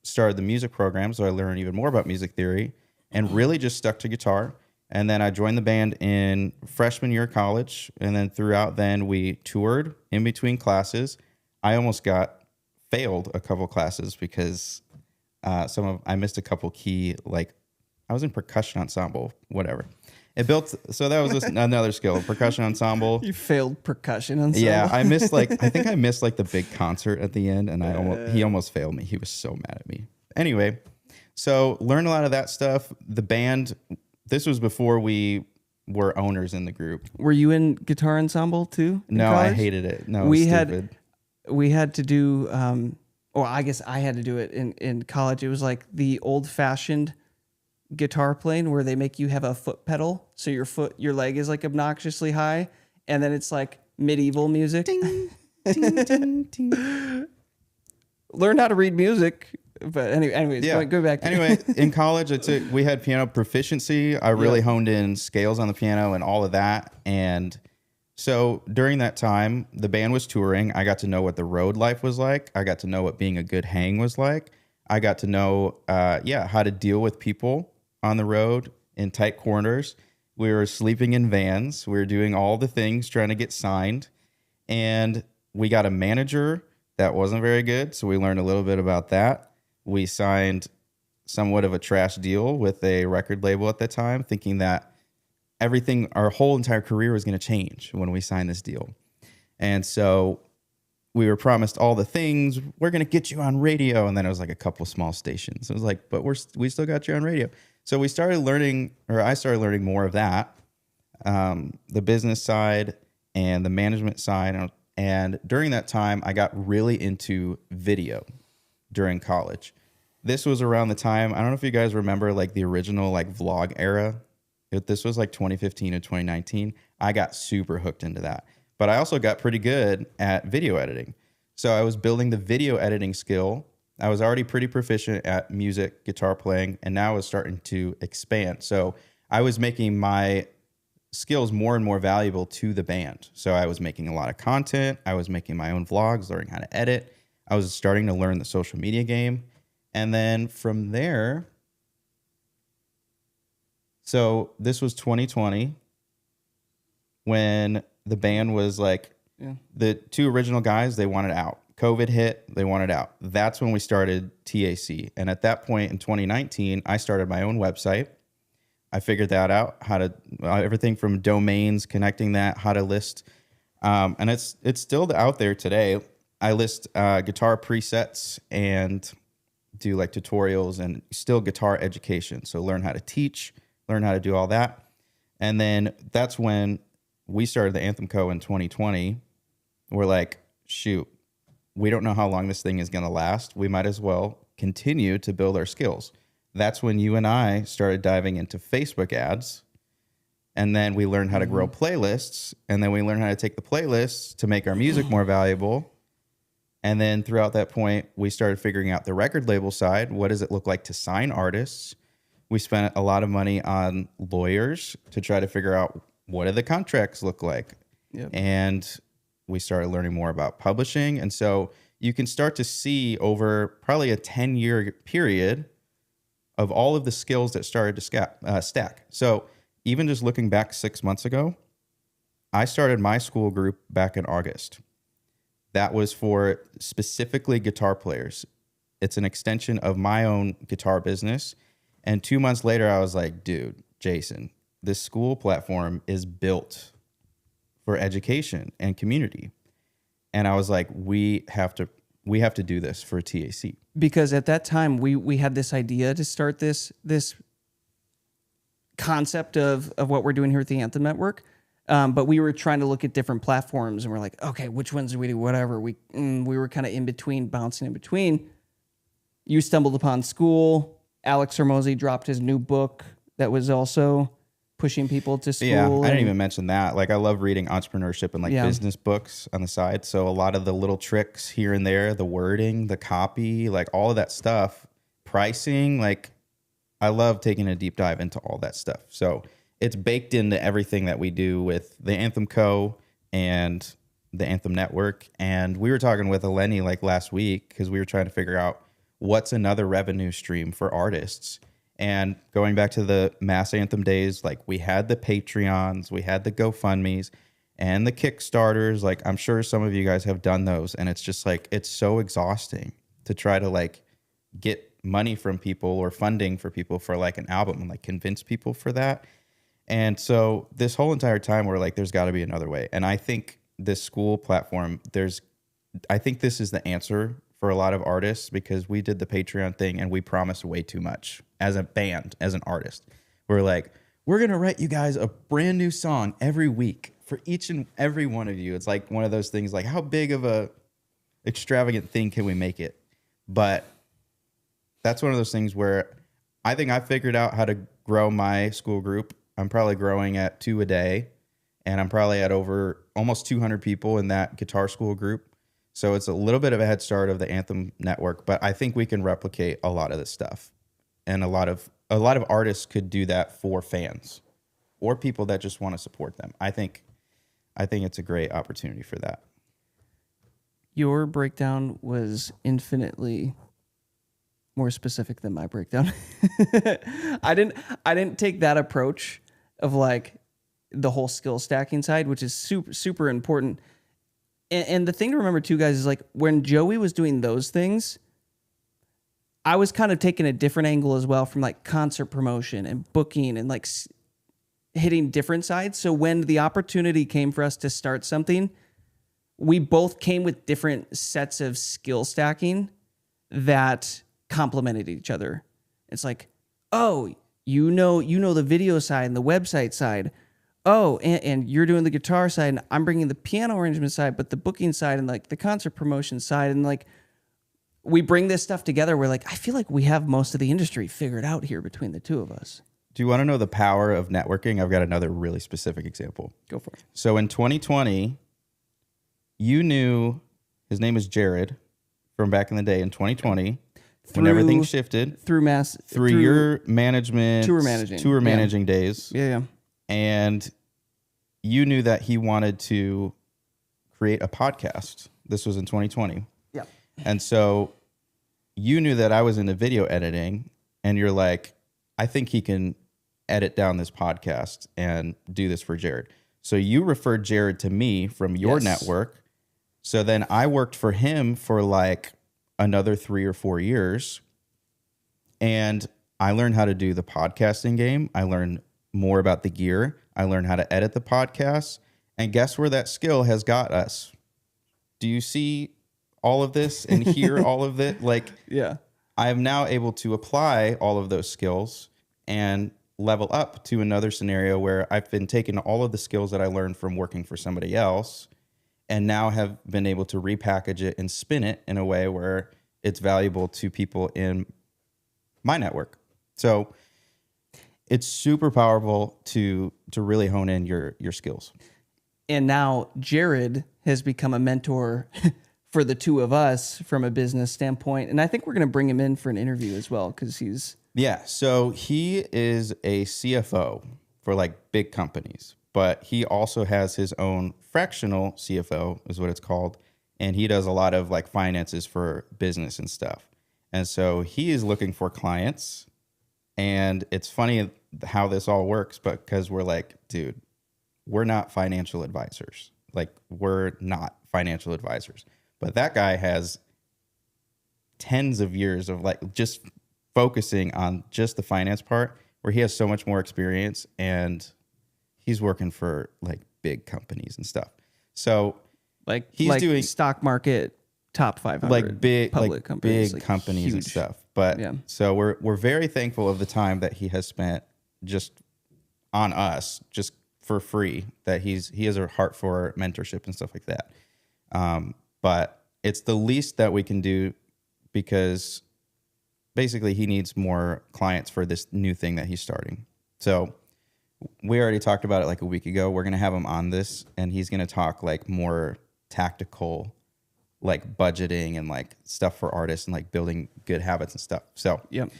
started the music program, so I learned even more about music theory and really just stuck to guitar. And then I joined the band in freshman year of college. And then throughout then we toured in between classes. I almost failed a couple classes because I missed a couple key, like I was in percussion ensemble, whatever. So that was just another skill, percussion ensemble. You failed percussion ensemble. Yeah, I missed I think I missed the big concert at the end and he almost failed me. He was so mad at me. Anyway, so learned a lot of that stuff. The band, this was before we were owners in the group. Were you in guitar ensemble too? No, college? I hated it. No, we stupid. had to do, I guess I had to do it in college. It was like the old fashioned guitar playing where they make you have a foot pedal. So your leg is like obnoxiously high. And then it's like medieval music. Ding, ding, ding, ding. Learn how to read music. But anyways, yeah. go back. Anyway, in college, we had piano proficiency. I really honed in scales on the piano and all of that. And so during that time, the band was touring. I got to know what the road life was like. I got to know what being a good hang was like. I got to know, how to deal with people on the road in tight corners. We were sleeping in vans. We were doing all the things, trying to get signed. And we got a manager that wasn't very good. So we learned a little bit about that. We signed somewhat of a trash deal with a record label at the time, thinking that our whole entire career was going to change when we signed this deal. And so we were promised all the things. We're going to get you on radio. And then it was like a couple small stations. It was like, but we still got you on radio. So I started learning more of that, the business side and the management side. And during that time, I got really into video during college. This was around the time, I don't know if you guys remember the original vlog era. This was 2015 and 2019. I got super hooked into that. But I also got pretty good at video editing. So I was building the video editing skill. I was already pretty proficient at music, guitar playing, and now I was starting to expand. So I was making my skills more and more valuable to the band. So I was making a lot of content. I was making my own vlogs, learning how to edit. I was starting to learn the social media game. And then from there, so this was 2020 when the band was the two original guys, they wanted out. COVID hit, they wanted out. That's when we started TAC. And at that point in 2019, I started my own website. I figured that out, how to, everything from domains, connecting that, how to list. And it's still out there today. I list guitar presets and do tutorials and still guitar education. So learn how to teach, learn how to do all that. And then that's when we started the Anthem Co. in 2020. We're like, shoot, we don't know how long this thing is going to last. We might as well continue to build our skills. That's when you and I started diving into Facebook ads. And then we learned how to grow playlists. And then we learned how to take the playlists to make our music more valuable. And then throughout that point, we started figuring out the record label side. What does it look like to sign artists? We spent a lot of money on lawyers to try to figure out what do the contracts look like. Yep. And we started learning more about publishing. And so you can start to see over probably a 10-year period of all of the skills that started to stack. So even just looking back 6 months ago, I started my school group back in August. That was for specifically guitar players. It's an extension of my own guitar business. And 2 months later, I was like, dude, Jason, this school platform is built for education and community. And I was like, we have to do this for TAC. Because at that time we had this idea to start this concept of what we're doing here at the Anthem Network. But we were trying to look at different platforms, and we're like, okay, which ones do we do? Whatever. We were kind of in between, bouncing in between. You stumbled upon school. Alex Hormozy dropped his new book that was also pushing people to school. Yeah, I didn't even mention that. Like, I love reading entrepreneurship and business books on the side. So a lot of the little tricks here and there, the wording, the copy, like all of that stuff, pricing, like I love taking a deep dive into all that stuff. So it's baked into everything that we do with the Anthem Co. and the Anthem Network. And we were talking with Eleni like last week because we were trying to figure out what's another revenue stream for artists. And going back to the Mass Anthem days, like we had the Patreons, we had the GoFundMes and the Kickstarters. Like I'm sure some of you guys have done those. And it's just like, it's so exhausting to try to like get money from people or funding for people for like an album and like convince people for that. And so this whole entire time we're like, there's got to be another way. And I think this school platform, I think this is the answer for a lot of artists because we did the Patreon thing and we promised way too much as a band, as an artist. We're like, we're going to write you guys a brand new song every week for each and every one of you. It's like one of those things like how big of a extravagant thing can we make it? But that's one of those things where I think I figured out how to grow my school group. I'm probably growing at 2 a day, and I'm probably at over almost 200 people in that guitar school group. So it's a little bit of a head start of the Anthem Network, but I think we can replicate a lot of this stuff. And a lot of artists could do that for fans or people that just want to support them. I think it's a great opportunity for that. Your breakdown was infinitely more specific than my breakdown. I didn't take that approach of like the whole skill stacking side, which is super, super important. And the thing to remember too, guys, is like when Joey was doing those things, I was kind of taking a different angle as well from like concert promotion and booking and like hitting different sides. So when the opportunity came for us to start something, we both came with different sets of skill stacking that complemented each other. It's like, oh, you know the video side and the website side. Oh, and you're doing the guitar side, and I'm bringing the piano arrangement side, but the booking side and like the concert promotion side, and like we bring this stuff together. We're like, I feel like we have most of the industry figured out here between the two of us. Do you want to know the power of networking? I've got another really specific example. Go for it. So in 2020, you knew his name is Jared from back in the day in 2020. When everything shifted through your management, tour managing days. Yeah. And you knew that he wanted to create a podcast. This was in 2020. Yeah. And so you knew that I was into video editing, and you're like, I think he can edit down this podcast and do this for Jared. So you referred Jared to me from your network. So then I worked for him for like another 3 or 4 years. And I learned how to do the podcasting game. I learned more about the gear. I learned how to edit the podcast. And guess where that skill has got us? Do you see all of this and hear all of it? Like, yeah, I am now able to apply all of those skills and level up to another scenario where I've been taking all of the skills that I learned from working for somebody else and now have been able to repackage it and spin it in a way where it's valuable to people in my network. So it's super powerful to really hone in your skills. And now Jared has become a mentor for the two of us from a business standpoint. And I think we're going to bring him in for an interview as well because he's... Yeah, so he is a CFO for like big companies, but he also has his own fractional CFO is what it's called. And he does a lot of like finances for business and stuff. And so he is looking for clients. And it's funny how this all works, but because we're like, dude, we're not financial advisors. Like, we're not financial advisors. But that guy has tens of years of like just focusing on just the finance part where he has so much more experience, and he's working for like big companies and stuff. So Like he's doing stock market top 500 like big public companies, big companies and huge. stuff. But Yeah. so we're very thankful of the time that he has spent just on us, just for free, that he has a heart for mentorship and stuff like that. But it's the least that we can do, because basically he needs more clients for this new thing that he's starting. So we already talked about it like a week ago. We're going to have him on this, and he's going to talk like more tactical, like budgeting and like stuff for artists and like building good habits and stuff. So Yep.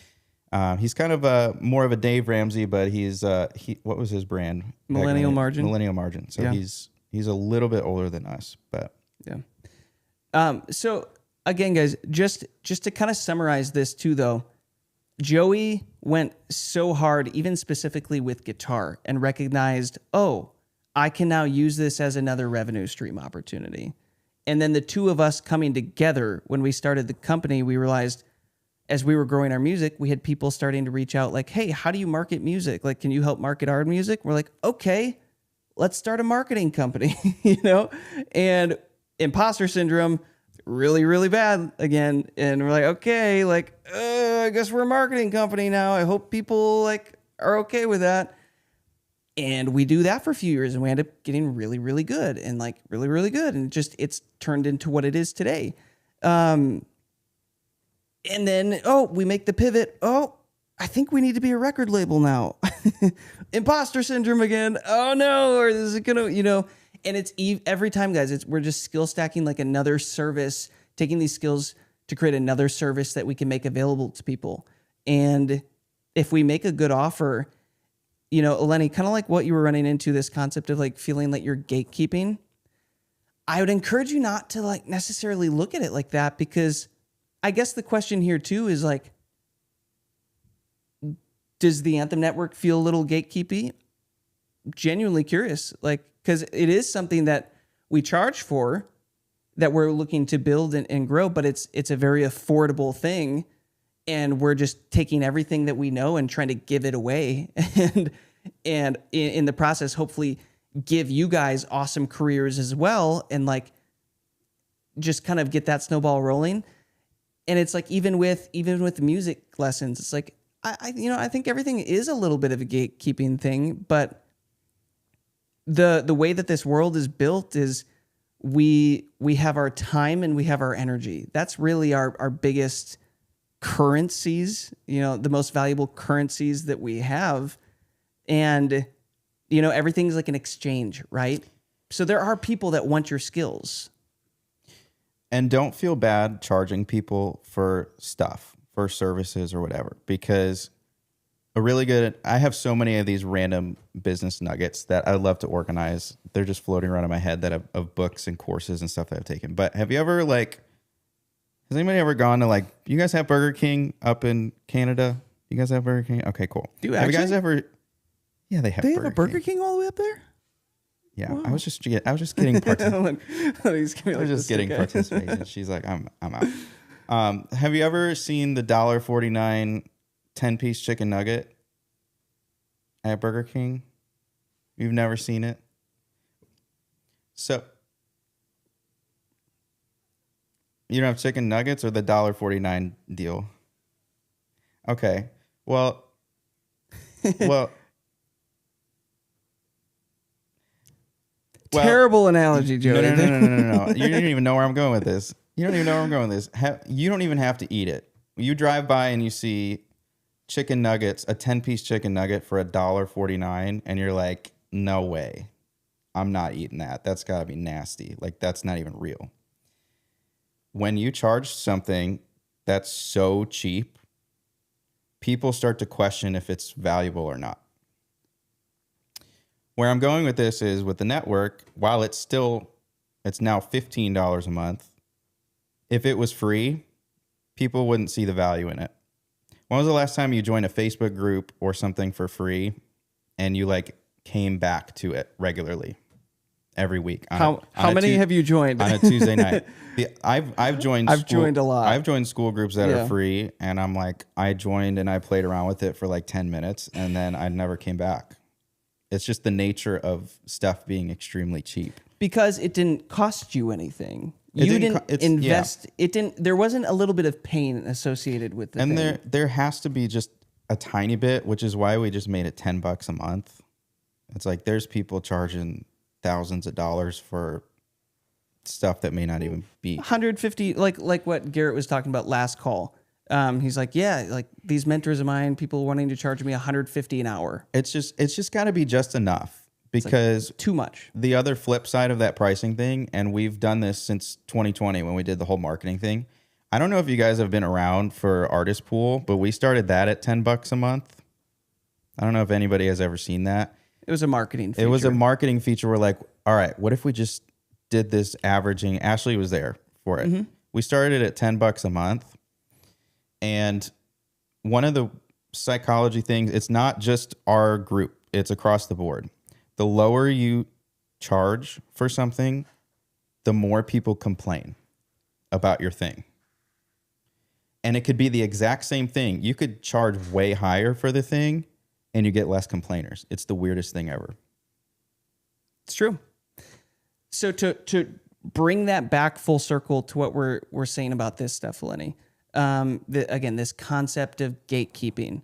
he's kind of more of a Dave Ramsey, but he's what was his brand? Millennial Margin. Millennial Margin. So Yeah. he's a little bit older than us, but yeah. So again, guys, just to kind of summarize this too, though, Joey went so hard, even specifically with guitar, and recognized, oh, I can now use this as another revenue stream opportunity. And then the two of us coming together, when we started the company, we realized as we were growing our music, we had people starting to reach out like, hey, how do you market music? Like, can you help market our music? We're like, okay, let's start a marketing company, And imposter syndrome, really, really bad again. And we're like, okay, like, I guess we're a marketing company now. I hope people like are okay with that. And we do that for a few years, and we end up getting really, really good, and like really, really good. And it's turned into what it is today. And then, we make the pivot. Oh, I think we need to be a record label now. Imposter syndrome again. Oh no, or is it gonna, and it's every time, guys, we're just skill stacking like another service, taking these skills to create another service that we can make available to people. And if we make a good offer, Eleni, kind of like what you were running into, this concept of like feeling like you're gatekeeping, I would encourage you not to like necessarily look at it like that, because I guess the question here too is like, does the Anthem network feel a little gatekeepy? Genuinely curious, like, because it is something that we charge for, that we're looking to build and grow, but it's a very affordable thing. And we're just taking everything that we know and trying to give it away. and in the process, hopefully give you guys awesome careers as well. And like, just kind of get that snowball rolling. And it's like, even with music lessons, it's like, I think everything is a little bit of a gatekeeping thing, but the way that this world is built is we have our time and we have our energy. That's really our biggest currencies, the most valuable currencies that we have. And, everything's like an exchange, right? So there are people that want your skills. And don't feel bad charging people for stuff, for services or whatever, because I have so many of these random business nuggets that I love to organize. They're just floating around in my head of books and courses and stuff that I've taken. But have you ever has anybody ever gone to you guys have Burger King up in Canada? You guys have Burger King? Okay, cool. Do have you guys ever? Yeah, they have. They have a Burger King all the way up there? Yeah, Wow. I was just getting participation. She's like, I'm out. Have you ever seen the $1.49 10-piece chicken nugget at Burger King? You've never seen it? So you don't have chicken nuggets or the $1.49 deal? Okay. Well. Terrible analogy, Joey. No. You don't even know where I'm going with this. You don't even know where I'm going with this. You don't even have to eat it. You drive by and you see chicken nuggets, a 10-piece chicken nugget for $1.49, and you're like, no way. I'm not eating that. That's got to be nasty. Like, that's not even real. When you charge something that's so cheap, people start to question if it's valuable or not. Where I'm going with this is with the network, while it's now $15 a month, if it was free, people wouldn't see the value in it. When was the last time you joined a Facebook group or something for free and you came back to it regularly every week? How many have you joined? On a Tuesday night. I've joined a lot. I've joined school groups that are free, and I'm like, I joined and I played around with it for 10 minutes, and then I never came back. It's just the nature of stuff being extremely cheap. Because it didn't cost you anything. It You didn't didn't invest. It didn't. There wasn't a little bit of pain associated with the And thing. there has to be just a tiny bit, which is why we just made it $10 a month. It's like there's people charging thousands of dollars for stuff that may not even be 150, like what Garrett was talking about last call. He's like, yeah, like these mentors of mine, people wanting to charge me 150 an hour. It's just got to be just enough, because Too much. the other flip side of that pricing thing, and we've done this since 2020 when we did the whole marketing thing. I don't know if you guys have been around for Artist Pool, but we started that at $10 a month. I don't know if anybody has ever seen that. It was a marketing feature. It was a marketing feature. We're like, all right, what if we just did this averaging? Ashley was there for it. We started at $10 a month. And one of the psychology things, it's not just our group, it's across the board. The lower you charge for something, the more people complain about your thing. And it could be the exact same thing. You could charge way higher for the thing and you get less complainers. It's the weirdest thing ever. It's true. So to bring that back full circle to what we're saying about this stuff, Lenny, again, this concept of gatekeeping.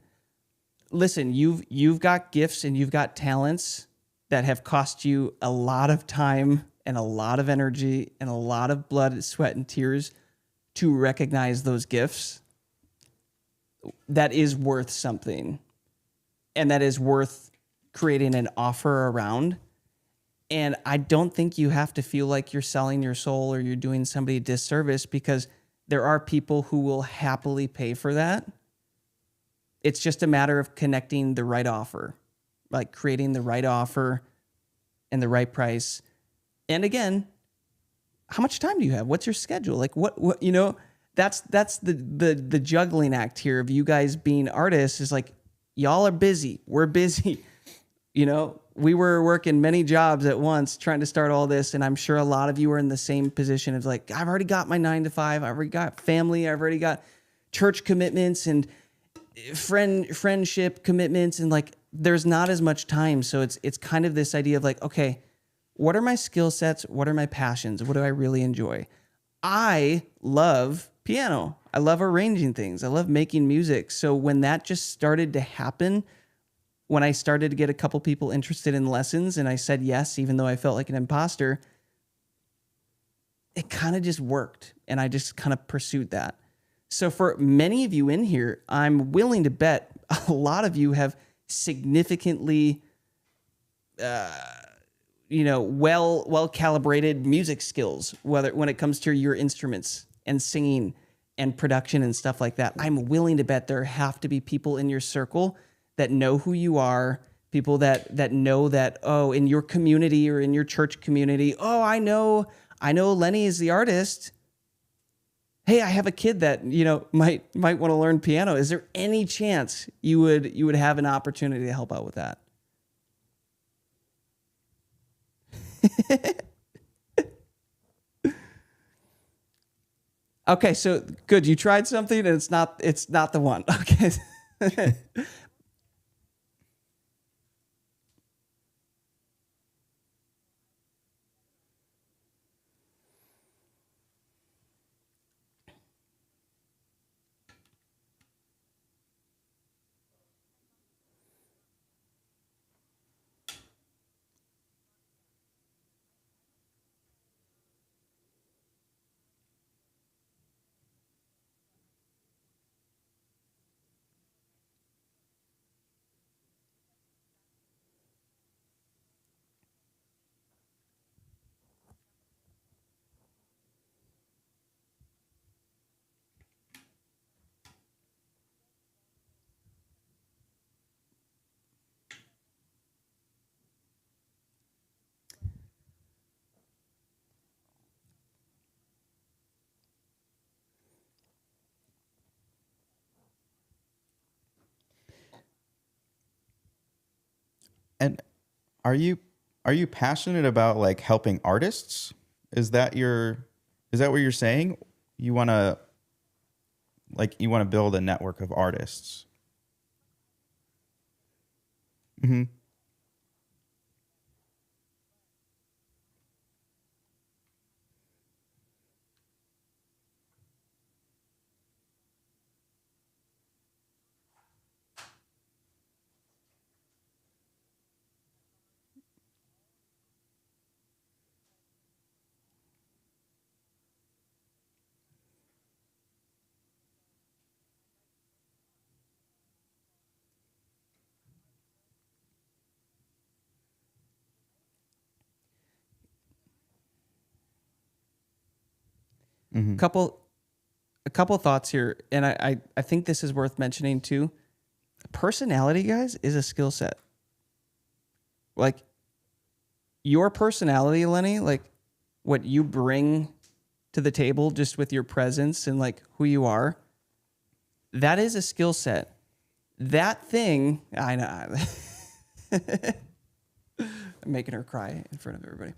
Listen, you've got gifts and you've got talents that have cost you a lot of time and a lot of energy and a lot of blood, sweat, and tears to recognize those gifts. That is worth something. And that is worth creating an offer around. And I don't think you have to feel like you're selling your soul or you're doing somebody a disservice, because there are people who will happily pay for that. It's just a matter of connecting the right offer, like creating the right offer and the right price. And again, how much time do you have? What's your schedule? Like what that's the juggling act here of you guys being artists, is like, y'all are busy. We're busy. We were working many jobs at once trying to start all this. And I'm sure a lot of you are in the same position of like, I've already got my 9 to 5. I've already got family. I've already got church commitments and friendship commitments. And like, there's not as much time. So it's kind of this idea of like, okay, what are my skill sets? What are my passions? What do I really enjoy? I love piano. I love arranging things. I love making music. So when that just started to happen, when I started to get a couple people interested in lessons and I said yes, even though I felt like an imposter, it kind of just worked. And I just kind of pursued that. So for many of you in here, I'm willing to bet a lot of you have significantly, well calibrated music skills, when it comes to your instruments and singing and production and stuff like that. I'm willing to bet there have to be people in your circle that know who you are, people that know that, oh, in your community or in your church community, oh, I know Lenny is the artist. Hey, I have a kid that, might want to learn piano. Is there any chance you would have an opportunity to help out with that? Okay, so good. You tried something and it's not the one. Okay. And are you passionate about like helping artists? Is that what you're saying? You want to build a network of artists? Mm-hmm. Mhm. A couple thoughts here, and I think this is worth mentioning too. Personality, guys, is a skill set. Like your personality, Lenny, like what you bring to the table just with your presence and like who you are, that is a skill set. That thing, I know. I'm making her cry in front of everybody.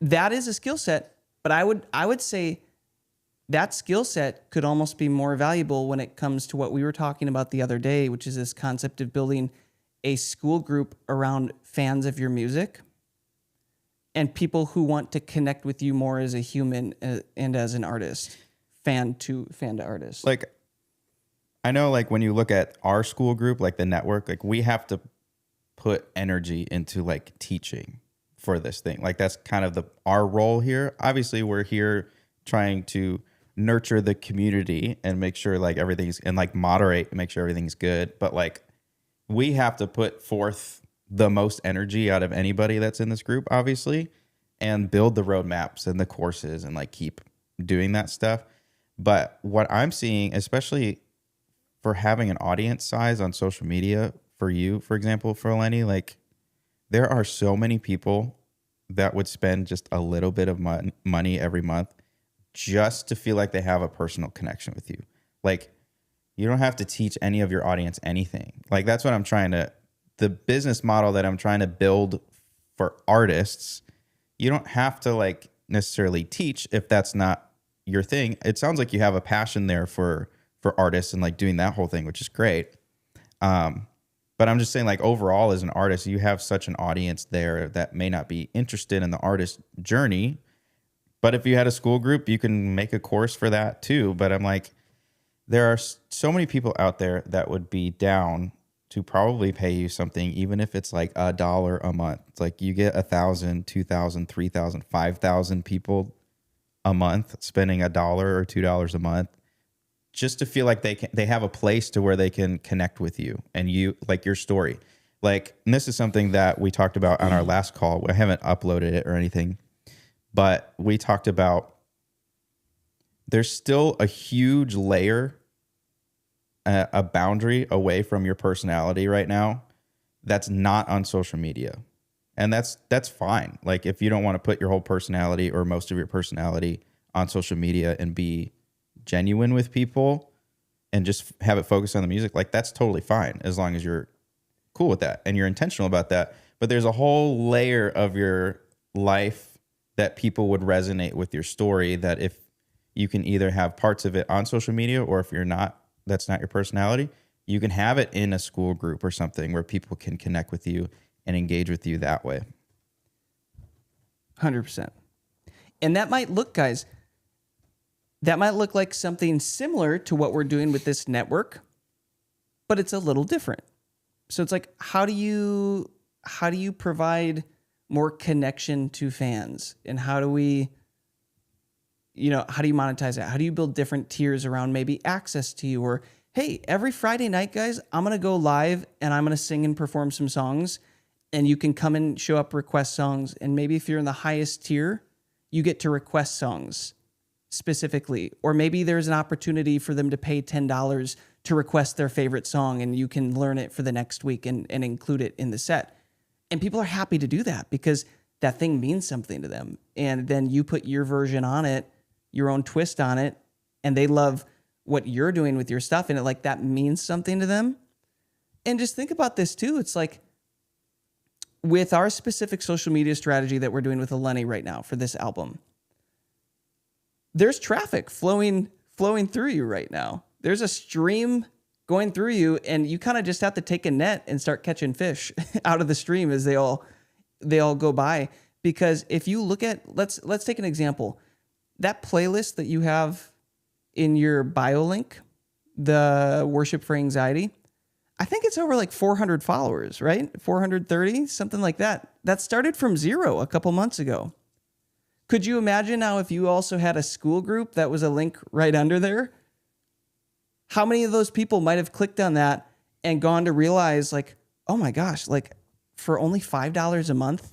That is a skill set, but I would say that skill set could almost be more valuable when it comes to what we were talking about the other day, which is this concept of building a school group around fans of your music and people who want to connect with you more as a human and as an artist, fan to artist. Like, I know, like, when you look at our school group, like the network, like we have to put energy into like teaching for this thing. Like that's kind of our role here. Obviously, we're here trying to nurture the community and make sure like everything's and like moderate and make sure everything's good. But like we have to put forth the most energy out of anybody that's in this group, obviously, and build the roadmaps and the courses and like keep doing that stuff. But what I'm seeing, especially for having an audience size on social media for you, for example, for Lenny, like there are so many people that would spend just a little bit of money every month just to feel like they have a personal connection with you. Like you don't have to teach any of your audience anything. Like that's what I'm trying to, the business model that I'm trying to build for artists, you don't have to like necessarily teach if that's not your thing. It sounds like you have a passion there for artists and like doing that whole thing, which is great. But I'm just saying like overall as an artist, you have such an audience there that may not be interested in the artist journey. But if you had a school group, you can make a course for that too. But I'm like, there are so many people out there that would be down to probably pay you something, even if it's like $1 a month. It's like you get 1,000, 2,000, 3,000, 5,000 people a month spending $1 or $2 a month just to feel like they have a place to where they can connect with you and you like your story. Like, and this is something that we talked about on our last call. I haven't uploaded it or anything, but we talked about there's still a huge layer, a boundary away from your personality right now that's not on social media. And that's fine. Like if you don't want to put your whole personality or most of your personality on social media and be genuine with people and just have it focused on the music, like that's totally fine as long as you're cool with that and you're intentional about that. But there's a whole layer of your life that people would resonate with your story that if you can either have parts of it on social media or if you're not, that's not your personality, you can have it in a school group or something where people can connect with you and engage with you that way. 100%. And that might look, guys, that might look like something similar to what we're doing with this network, but it's a little different. So it's like, how do you provide more connection to fans? And how do we, how do you monetize that? How do you build different tiers around maybe access to you? Or, hey, every Friday night, guys, I'm going to go live and I'm going to sing and perform some songs and you can come and show up, request songs. And maybe if you're in the highest tier, you get to request songs specifically, or maybe there's an opportunity for them to pay $10 to request their favorite song and you can learn it for the next week and include it in the set. And people are happy to do that because that thing means something to them. And then you put your version on it, your own twist on it, and they love what you're doing with your stuff. And that means something to them. And just think about this too. It's like with our specific social media strategy that we're doing with Eleni right now for this album, there's traffic flowing through you right now. There's a stream going through you, and you kind of just have to take a net and start catching fish out of the stream as they all go by. Because if you look at, let's take an example. That playlist that you have in your bio link, the Worship for Anxiety, I think it's over like 400 followers, right? 430, something like that. That started from 0 a couple months ago. Could you imagine now if you also had a school group that was a link right under there? How many of those people might have clicked on that and gone to realize like, oh my gosh, like for only $5 a month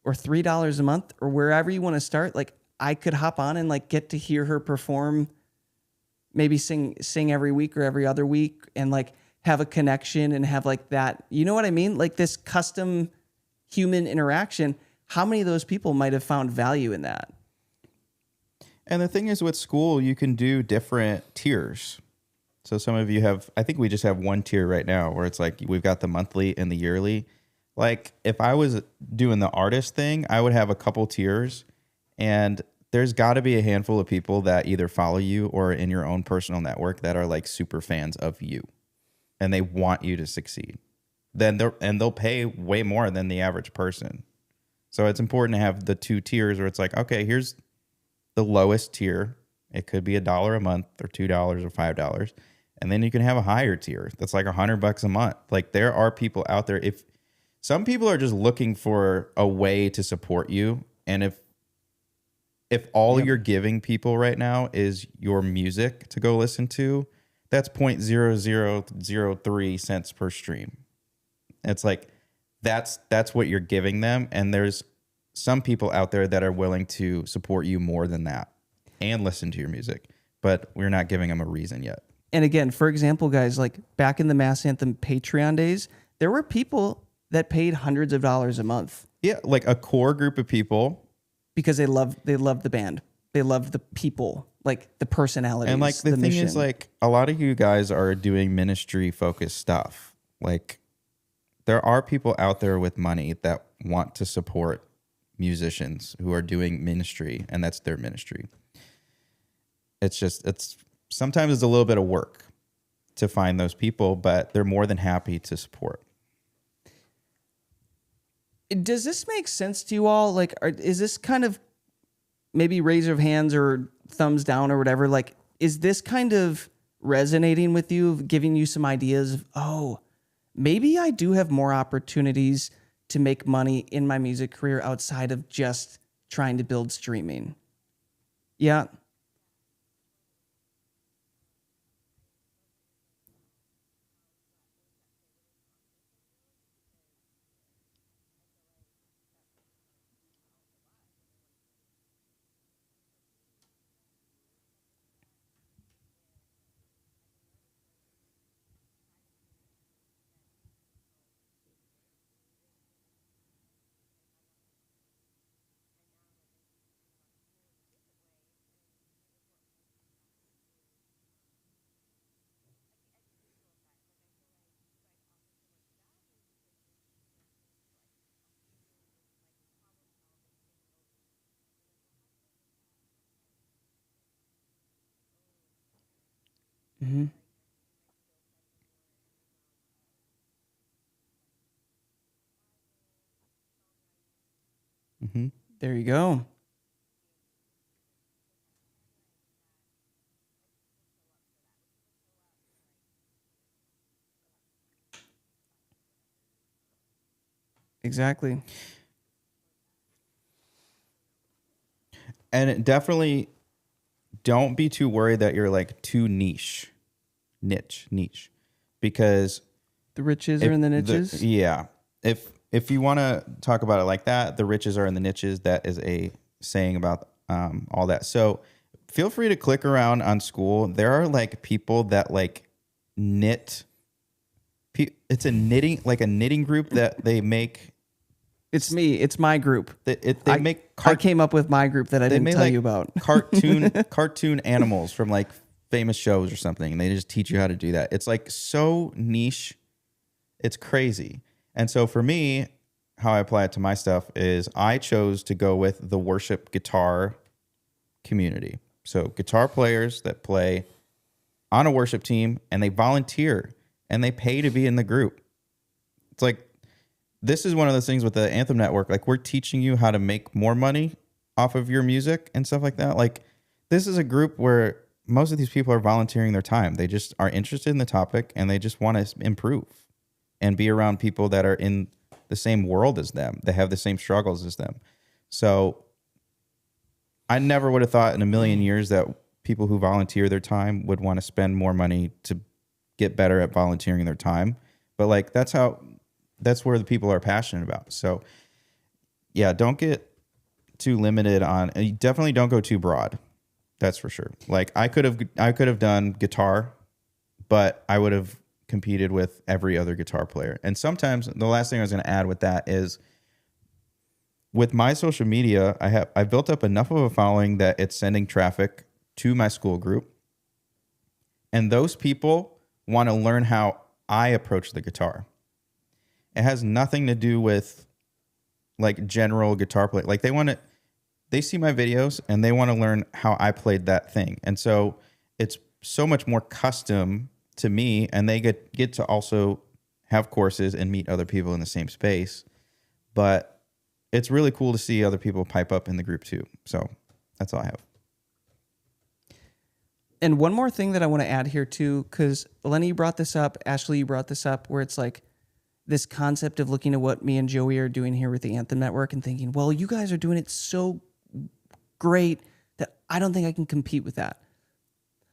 or $3 a month or wherever you want to start, like I could hop on and like get to hear her perform, maybe sing every week or every other week, and like have a connection and have like that, you know what I mean? Like this custom human interaction. How many of those people might have found value in that? And the thing is, with school, you can do different tiers. So some of you have, I think we just have one tier right now where it's like we've got the monthly and the yearly. Like if I was doing the artist thing, I would have a couple tiers, and there's got to be a handful of people that either follow you or in your own personal network that are like super fans of you, and they want you to succeed. They'll pay way more than the average person. So it's important to have the two tiers where it's like, okay, here's the lowest tier. It could be $1 a month or $2 or $5. And then you can have a higher tier that's like $100 a month. Like there are people out there. If some people are just looking for a way to support you, and if all you're giving people right now is your music to go listen to, that's 0.0003 cents per stream. It's like that's what you're giving them, and there's some people out there that are willing to support you more than that and listen to your music, but we're not giving them a reason yet. And again, for example, guys, like back in the Mass Anthem Patreon days, there were people that paid hundreds of dollars a month. Yeah, like a core group of people, because they love the band. They love the people, like the personalities. And like the thing mission. Is like a lot of you guys are doing ministry focused stuff. Like there are people out there with money that want to support musicians who are doing ministry, and that's their ministry. It's sometimes it's a little bit of work to find those people, but they're more than happy to support. Does this make sense to you all? Like, is this kind of maybe raise of hands or thumbs down or whatever? Like, is this kind of resonating with you, giving you some ideas of, oh, maybe I do have more opportunities to make money in my music career outside of just trying to build streaming? Yeah. Mm-hmm. Mm-hmm. There you go. Exactly. And it definitely don't be too worried that you're like too niche, because the riches are in the niches. Yeah. If you want to talk about it like that, the riches are in the niches. That is a saying about all that. So feel free to click around on school. There are like people that like knit. It's a knitting group that they make. It's me. It's my group. I came up with my group that I didn't tell you about. cartoon animals from like famous shows or something, and they just teach you how to do that. It's like so niche. It's crazy. And so for me, how I apply it to my stuff is I chose to go with the worship guitar community. So guitar players that play on a worship team, and they volunteer and they pay to be in the group. It's like, this is one of those things with the Anthem Network. Like, we're teaching you how to make more money off of your music and stuff like that. Like, this is a group where most of these people are volunteering their time. They just are interested in the topic, and they just want to improve and be around people that are in the same world as them. They have the same struggles as them. So I never would have thought in a million years that people who volunteer their time would want to spend more money to get better at volunteering their time. But like, that's where the people are passionate about. So yeah, don't get too limited on. You definitely don't go too broad. That's for sure. Like I could have done guitar, but I would have competed with every other guitar player. And sometimes the last thing I was going to add with that is with my social media, I've built up enough of a following that it's sending traffic to my school group. And those people want to learn how I approach the guitar. It has nothing to do with like general guitar play. Like they see my videos and they want to learn how I played that thing. And so it's so much more custom to me, and they get to also have courses and meet other people in the same space. But it's really cool to see other people pipe up in the group too. So that's all I have. And one more thing that I want to add here too, because Lenny, you brought this up, Ashley, you brought this up, where it's like this concept of looking at what me and Joey are doing here with the Anthem Network and thinking, well, you guys are doing it so great that I don't think I can compete with that.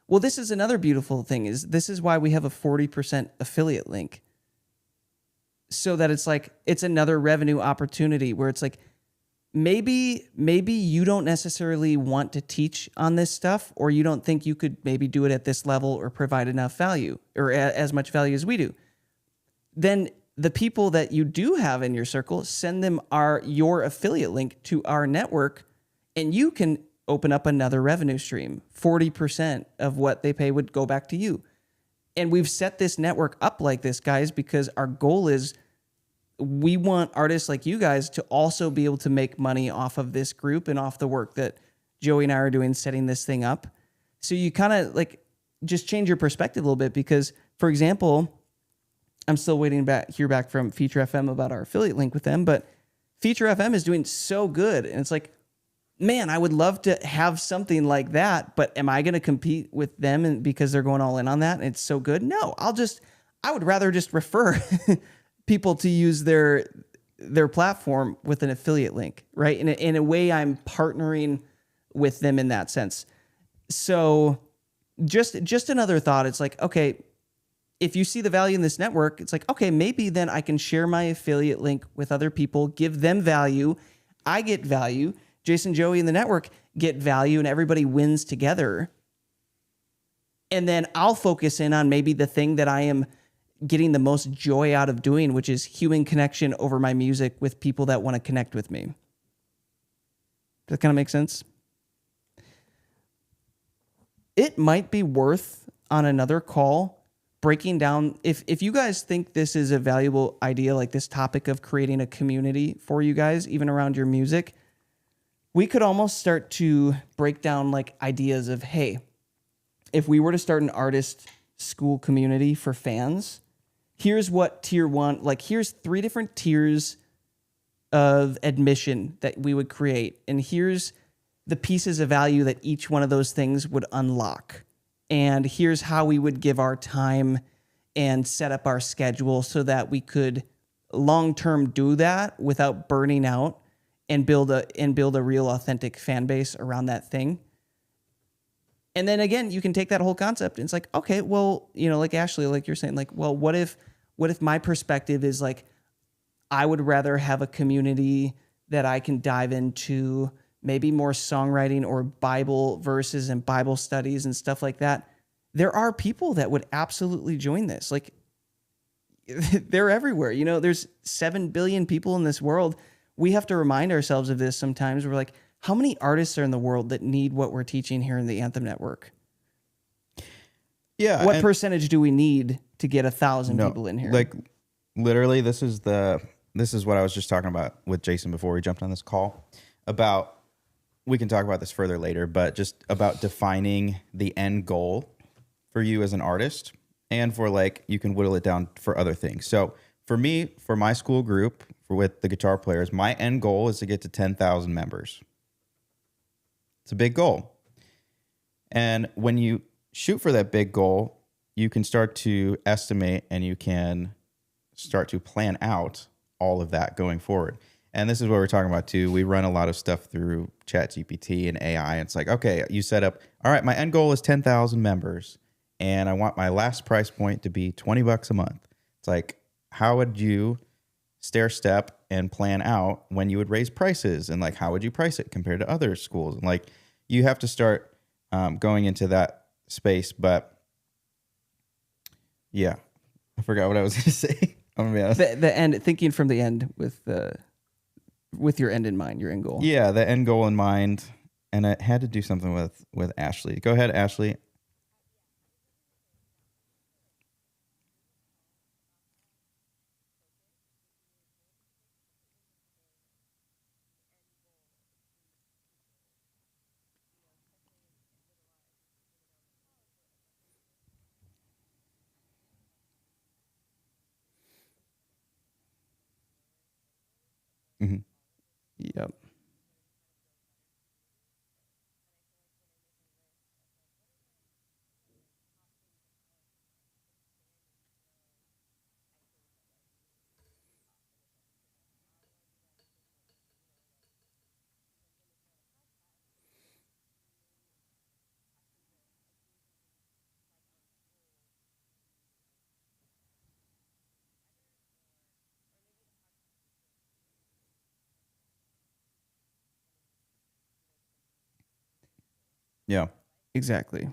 Well, this is another beautiful thing, is this is why we have a 40% affiliate link. So that it's like, it's another revenue opportunity where it's like, maybe you don't necessarily want to teach on this stuff, or you don't think you could maybe do it at this level or provide enough value or as much value as we do. Then the people that you do have in your circle, send them your affiliate link to our network, and you can open up another revenue stream. 40% of what they pay would go back to you. And we've set this network up like this, guys, because our goal is we want artists like you guys to also be able to make money off of this group and off the work that Joey and I are doing setting this thing up. So you kind of like just change your perspective a little bit, because, for example, I'm still waiting to hear back from Feature FM about our affiliate link with them, but Feature FM is doing so good. And it's like, man, I would love to have something like that, but am I going to compete with them and because they're going all in on that and it's so good? No, I would rather just refer people to use their platform with an affiliate link, right? In a way, I'm partnering with them in that sense. So just another thought. It's like, okay, if you see the value in this network, it's like, okay, maybe then I can share my affiliate link with other people, give them value. I get value. Jason, Joey, and the network get value, and everybody wins together. And then I'll focus in on maybe the thing that I am getting the most joy out of doing, which is human connection over my music with people that want to connect with me. Does that kind of make sense? It might be worth on another call breaking down, if you guys think this is a valuable idea, like this topic of creating a community for you guys, even around your music, we could almost start to break down like ideas of, hey, if we were to start an artist school community for fans, here's what tier one, like here's 3 different tiers of admission that we would create. And here's the pieces of value that each one of those things would unlock. And here's how we would give our time and set up our schedule so that we could long-term do that without burning out, and build a real authentic fan base around that thing. And then again, you can take that whole concept and it's like, okay, well, like Ashley, like you're saying, like, well, what if my perspective is like, I would rather have a community that I can dive into, maybe more songwriting or Bible verses and Bible studies and stuff like that. There are people that would absolutely join this. Like, they're everywhere. There's 7 billion people in this world. We have to remind ourselves of this sometimes. We're like, how many artists are in the world that need what we're teaching here in the Anthem Network? Yeah. What percentage do we need to get 1,000 people in here? Like, literally, this is what I was just talking about with Jason before we jumped on this call about. We can talk about this further later, but just about defining the end goal for you as an artist, and for like, you can whittle it down for other things. So for me, for my school group, with the guitar players, my end goal is to get to 10,000 members. It's a big goal. And when you shoot for that big goal, you can start to estimate and you can start to plan out all of that going forward. And this is what we're talking about too. We run a lot of stuff through ChatGPT and AI. And it's like, okay, you set up, all right, my end goal is 10,000 members and I want my last price point to be $20 a month. It's like, how would you stair step and plan out when you would raise prices and like how would you price it compared to other schools. And like you have to start going into that space. But yeah, I forgot what I was going to say. I'm gonna be honest. The end, thinking from the end with your end in mind, your end goal. Yeah, the end goal in mind, and it had to do something with Ashley. Go ahead, Ashley. Hmm. Yep. Yeah, Exactly.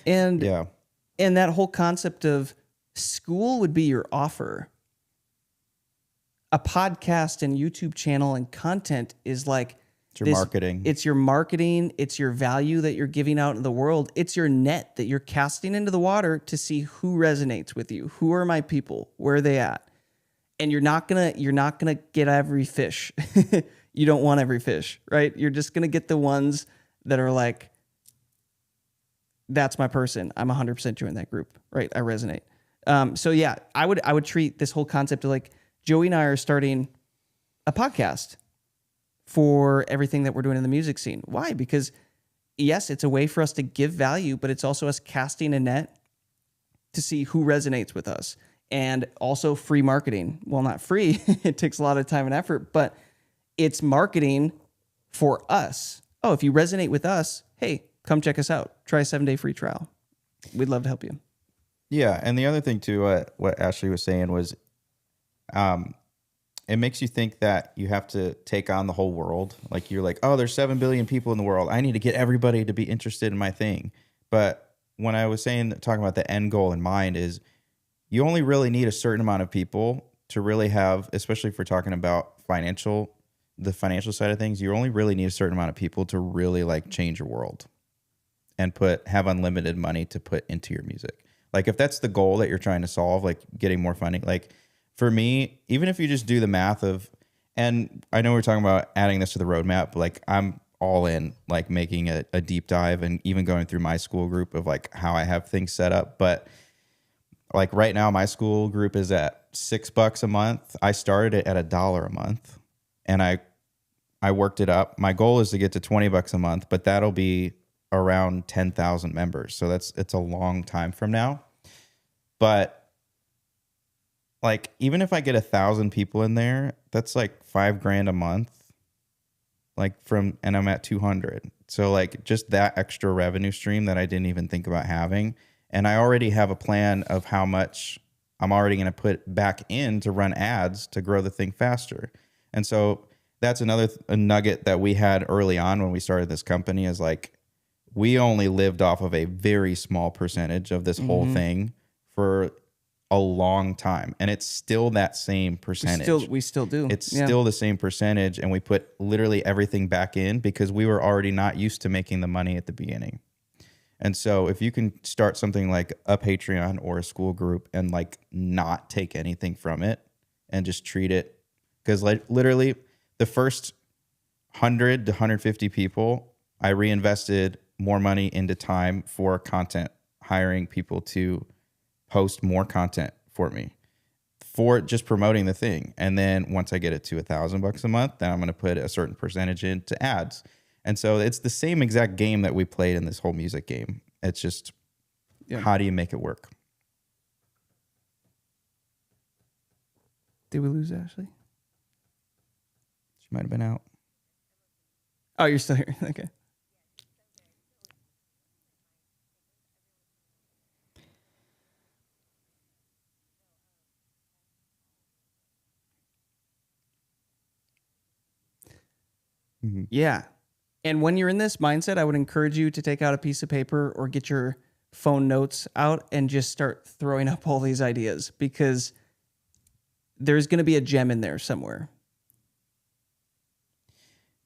And yeah, and that whole concept of school would be your offer. A podcast and YouTube channel and content is like it's your marketing. It's your marketing, it's your value that you're giving out in the world. It's your net that you're casting into the water to see who resonates with you. Who are my people? Where are they at? And you're not gonna get every fish. You don't want every fish, right? You're just gonna get the ones that are like, that's my person. I'm 100% join that group, right? I resonate. So yeah, I would treat this whole concept of like Joey and I are starting a podcast for everything that we're doing in the music scene. Why? Because yes, it's a way for us to give value, but it's also us casting a net to see who resonates with us. And also free marketing. Well, not free. It takes a lot of time and effort, but it's marketing for us. Oh, if you resonate with us, hey, come check us out. Try a 7-day free trial. We'd love to help you. Yeah, and the other thing too, what Ashley was saying was, it makes you think that you have to take on the whole world. Like you're like, oh, there's 7 billion people in the world. I need to get everybody to be interested in my thing. But when I was talking about the end goal in mind is you only really need a certain amount of people to really have, especially if we're talking about the financial side of things, you only really need a certain amount of people to really like change your world and have unlimited money to put into your music. Like if that's the goal that you're trying to solve, like getting more funding, like for me, even if you just do the math of, and I know we're talking about adding this to the roadmap, but like I'm all in like making a deep dive and even going through my school group of like how I have things set up. But like right now, my school group is at $6 a month. I started it at $1 a month and I worked it up. My goal is to get to $20 a month, but that'll be around 10,000 members. So it's a long time from now. But like, even if I get 1,000 people in there, that's like $5,000 a month. And I'm at 200. So like just that extra revenue stream that I didn't even think about having. And I already have a plan of how much I'm already going to put back in to run ads to grow the thing faster. And so that's another a nugget that we had early on when we started this company is like, we only lived off of a very small percentage of this whole thing for a long time. And it's still that same percentage. We still do. It's still the same percentage. And we put literally everything back in because we were already not used to making the money at the beginning. And so if you can start something like a Patreon or a school group and like not take anything from it and just treat it, because like literally the first 100 to 150 people, I reinvested more money into time for content, hiring people to post more content for me for just promoting the thing. And then once I get it to $1,000 a month, then I'm going to put a certain percentage into ads. And so it's the same exact game that we played in this whole music game. It's just, how do you make it work? Did we lose Ashley? She might have been out. Oh, you're still here. Okay. Yeah. And when you're in this mindset, I would encourage you to take out a piece of paper or get your phone notes out and just start throwing up all these ideas, because there's going to be a gem in there somewhere.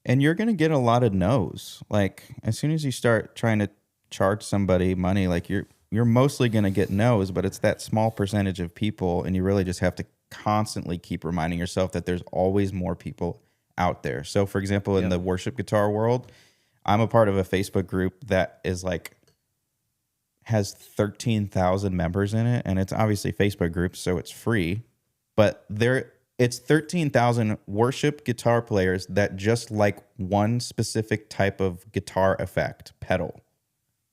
And you're going to get a lot of no's. Like as soon as you start trying to charge somebody money, like you're mostly going to get no's, but it's that small percentage of people, and you really just have to constantly keep reminding yourself that there's always more people out there. So for example, in the worship guitar world, I'm a part of a Facebook group that is like has 13,000 members in it, and it's obviously Facebook groups, so it's free, but it's 13,000 worship guitar players that just like one specific type of guitar effect pedal.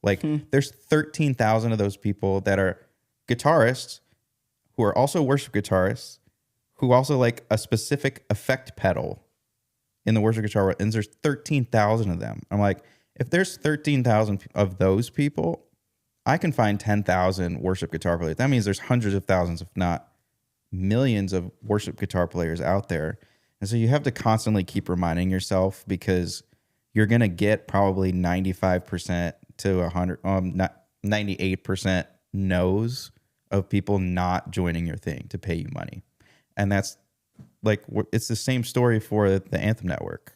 Like there's 13,000 of those people that are guitarists who are also worship guitarists who also like a specific effect pedal in the worship guitar world, and there's 13,000 of them. I'm like, if there's 13,000 of those people, I can find 10,000 worship guitar players. That means there's hundreds of thousands, if not millions, of worship guitar players out there. And so you have to constantly keep reminding yourself, because you're going to get probably 95% to 98% no's of people not joining your thing to pay you money. And that's like, it's the same story for the Anthem Network.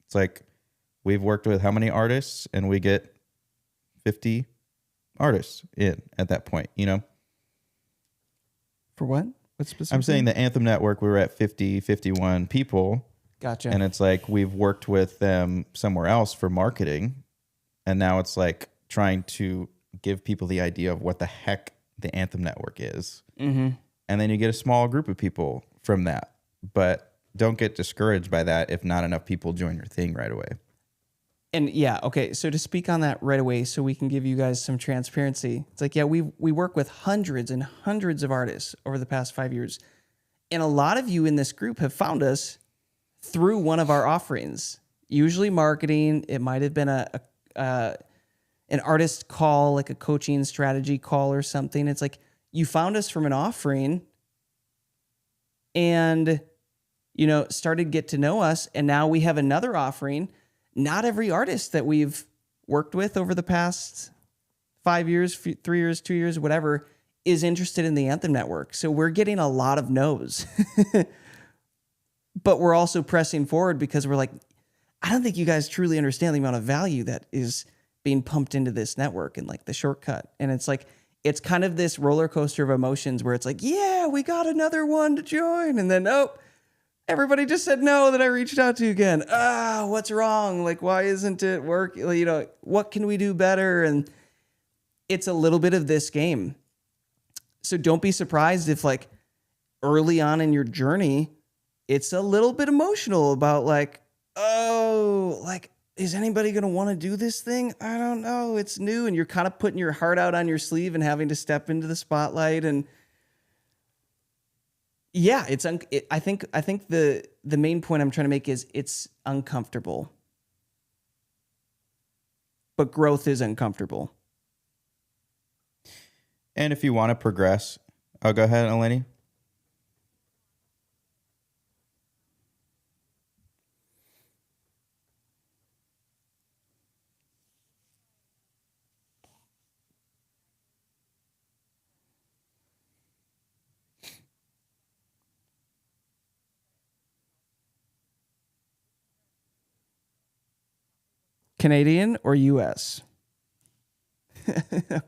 It's like, we've worked with how many artists, and we get 50 artists in at that point, you know? For what? What specific? I'm saying the Anthem Network, we were at 50, 51 people. Gotcha. And it's like, we've worked with them somewhere else for marketing. And now it's like trying to give people the idea of what the heck the Anthem Network is. Mm-hmm. And then you get a small group of people from that. But don't get discouraged by that if not enough people join your thing right away. And yeah, okay, so to speak on that right away, so we can give you guys some transparency. It's like, yeah, we work with hundreds and hundreds of artists over the past 5 years. And a lot of you in this group have found us through one of our offerings. Usually marketing, it might have been an artist call, like a coaching strategy call or something. It's like you found us from an offering and, you know, started get to know us. And now we have another offering. Not every artist that we've worked with over the past 5 years, 3 years, 2 years, whatever, is interested in the Anthem Network. So we're getting a lot of no's. But we're also pressing forward because we're like, I don't think you guys truly understand the amount of value that is being pumped into this network and like the shortcut. And it's like, it's kind of this roller coaster of emotions where it's like, yeah, we got another one to join. And then, oh, everybody just said no that I reached out to again. What's wrong? Like, why isn't it working? You know, what can we do better? And it's a little bit of this game. So don't be surprised if like early on in your journey, it's a little bit emotional about like, oh, like, is anybody going to want to do this thing? I don't know. It's new. And you're kind of putting your heart out on your sleeve and having to step into the spotlight. And yeah, I think the main point I'm trying to make is it's uncomfortable, but growth is uncomfortable. And if you want to progress, oh, go ahead, Eleni. Canadian or US? Okay.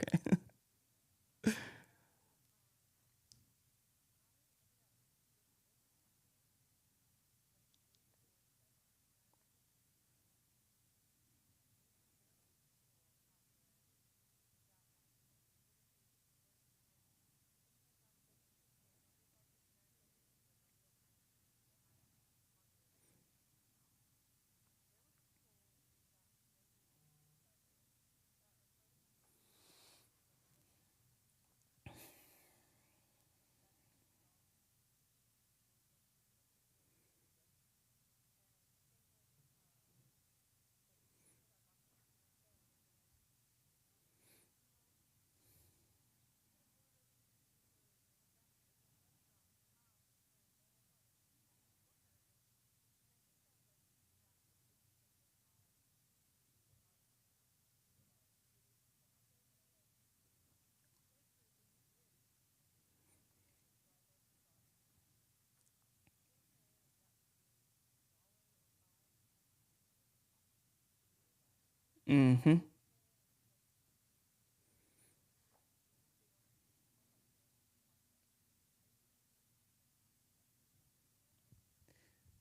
Mm-hmm.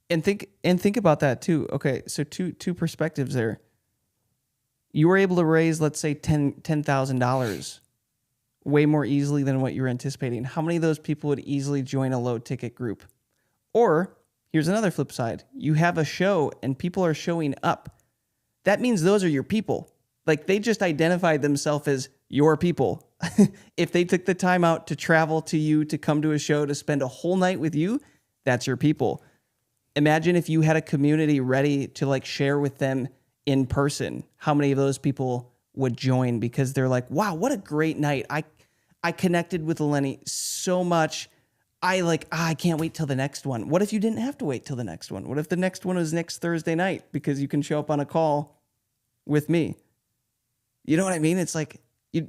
And think about that too. Okay, so two perspectives there. You were able to raise, let's say, $10,000 way more easily than what you were anticipating. How many of those people would easily join a low ticket group? Or here's another flip side. You have a show and people are showing up. That means those are your people. Like they just identified themselves as your people. If they took the time out to travel to you, to come to a show, to spend a whole night with you, that's your people. Imagine if you had a community ready to like share with them in person. How many of those people would join because they're like, wow, what a great night. I connected with Lenny so much. I can't wait till the next one. What if you didn't have to wait till the next one? What if the next one was next Thursday night because you can show up on a call with me? You know what I mean? It's like you.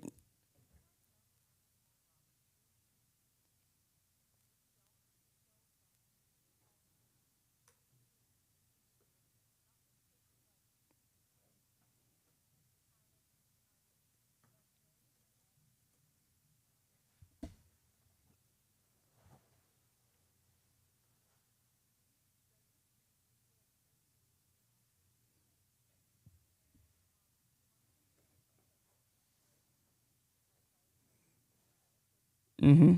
Mm-hmm.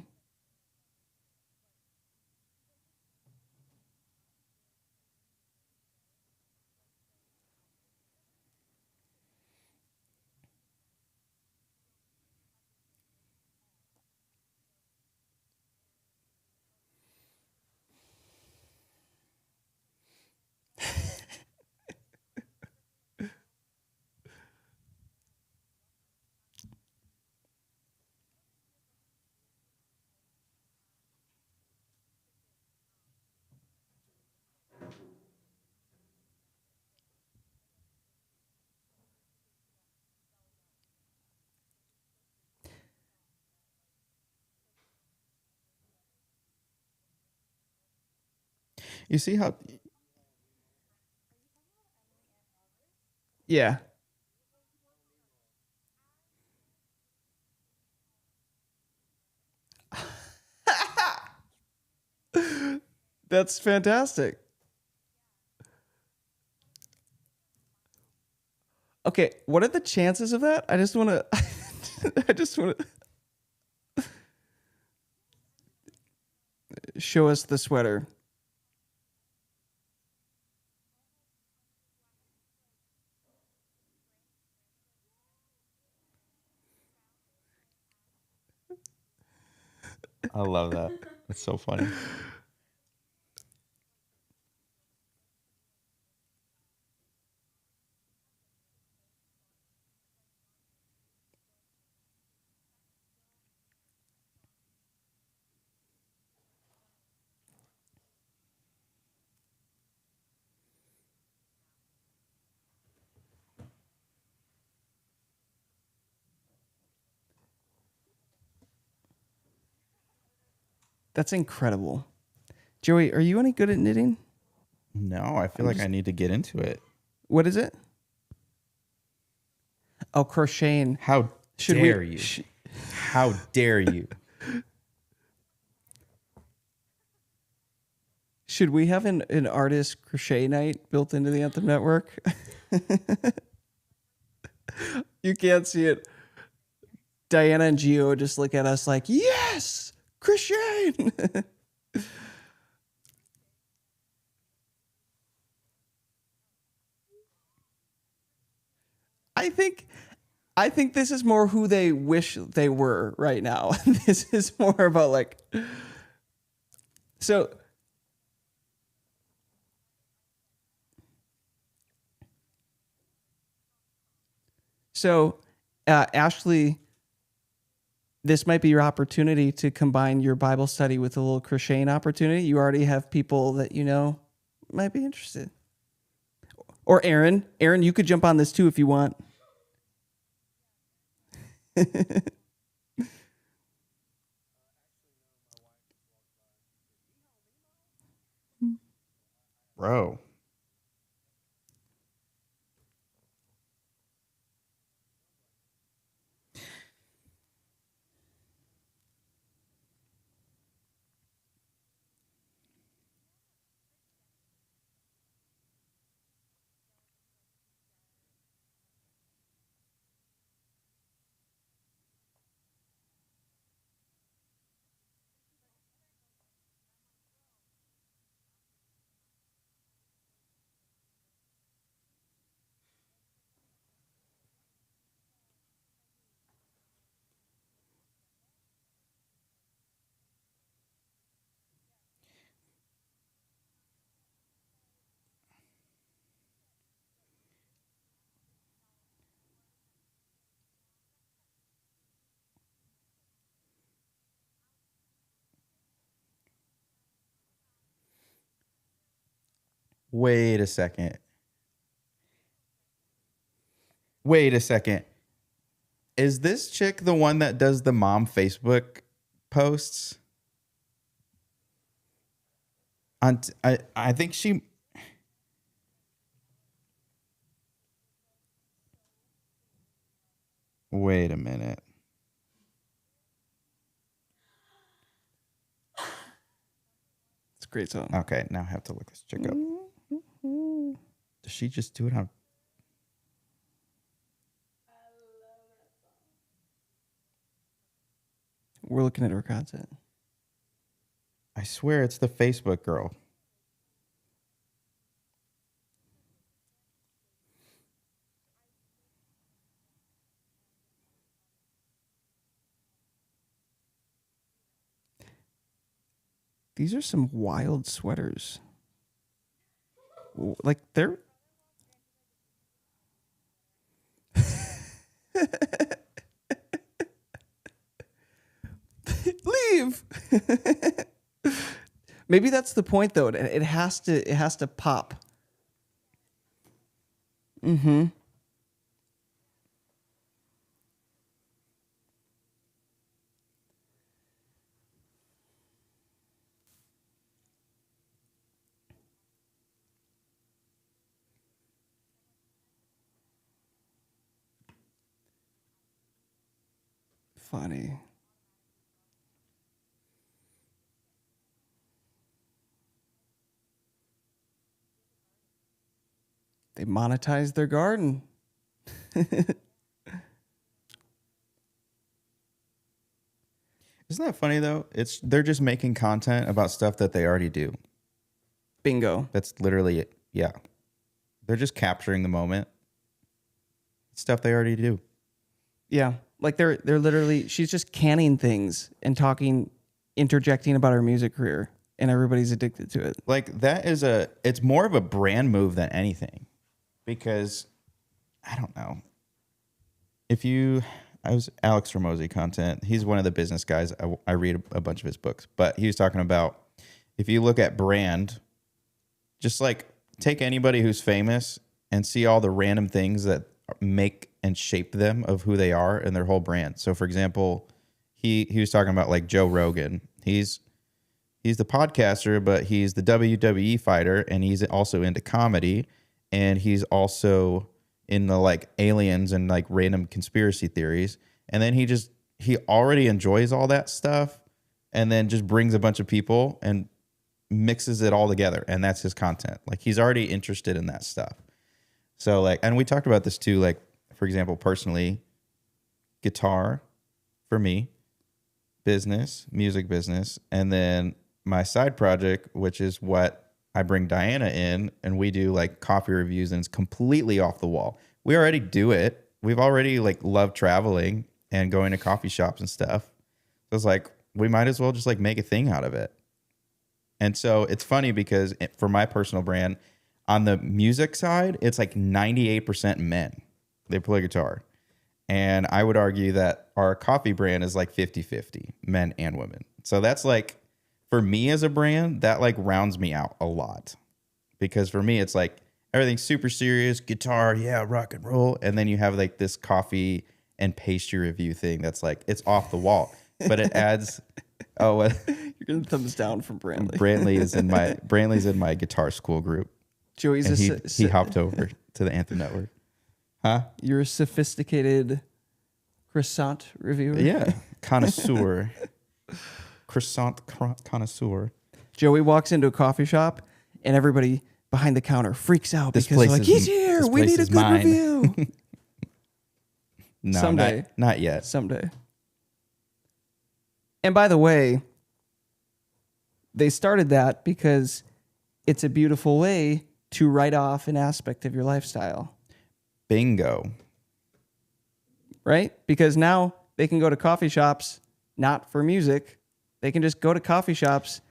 You see how Yeah, that's fantastic. Okay, what are the chances of that? I just want to. I just want to show us the sweater. I love that. It's so funny. That's incredible. Joey, are you any good at knitting? No, I feel I'm like just. I need to get into it. What is it? Oh, crocheting. How Should dare we? you? How dare you? Should we have an artist crochet night built into the Anthem network? You can't see it. Diana and Gio just look at us like, yes, crochet. I think I think this is more who they wish they were right now. This is more about like so so Ashley, this might be your opportunity to combine your Bible study with a little crocheting opportunity. You already have people that you know might be interested. Or Aaron. Aaron, you could jump on this too if you want. Bro. Wait a second. Wait a second. Is this chick the one that does the mom Facebook posts? I think she. Wait a minute. It's a great song. Okay, now I have to look this chick up. Does she just do it on? We're looking at her content. I swear it's the Facebook girl. These are some wild sweaters. Like they're leave. Maybe that's the point though. It has to pop. Mm-hmm. Funny. They monetized their garden. Isn't that funny though? They're just making content about stuff that they already do. Bingo. That's literally it. Yeah. They're just capturing the moment. Stuff they already do. Yeah. Like they're literally she's just canning things and interjecting about her music career, and everybody's addicted to it. Like it's more of a brand move than anything. Because I don't know. I was Alex Ramosi content. He's one of the business guys. I read a bunch of his books, but he was talking about if you look at brand, just like take anybody who's famous and see all the random things that make and shape them of who they are and their whole brand. So for example, he was talking about like Joe Rogan. He's the podcaster, but he's the WWE fighter, and he's also into comedy, and he's also in the like aliens and like random conspiracy theories. And then he already enjoys all that stuff and then just brings a bunch of people and mixes it all together. And that's his content. Like he's already interested in that stuff. So like, and we talked about this too, like for example, personally, guitar for me, music business. And then my side project, which is what I bring Diana in, and we do like coffee reviews, and it's completely off the wall. We already do it. We've already like loved traveling and going to coffee shops and stuff. So it's like, we might as well just like make a thing out of it. And so it's funny because for my personal brand, on the music side, it's like 98% men. They play guitar. And I would argue that our coffee brand is like 50-50, men and women. So that's like, for me as a brand, that like rounds me out a lot, because for me, it's like everything's super serious, guitar, yeah, rock and roll. And then you have like this coffee and pastry review thing that's like, it's off the wall, but it adds, you're getting thumbs down from Brantley. Brantley's in my guitar school group. Joey's he hopped over to the Anthem network. Huh? You're a sophisticated croissant reviewer? Yeah. Connoisseur. Croissant connoisseur. Joey walks into a coffee shop and everybody behind the counter freaks out because they're like, he's here. We need a good review. No, someday. Not yet. Someday. And by the way, they started that because it's a beautiful way to write off an aspect of your lifestyle. Bingo. Right? Because now they can go to coffee shops, not for music. They can just go to coffee shops,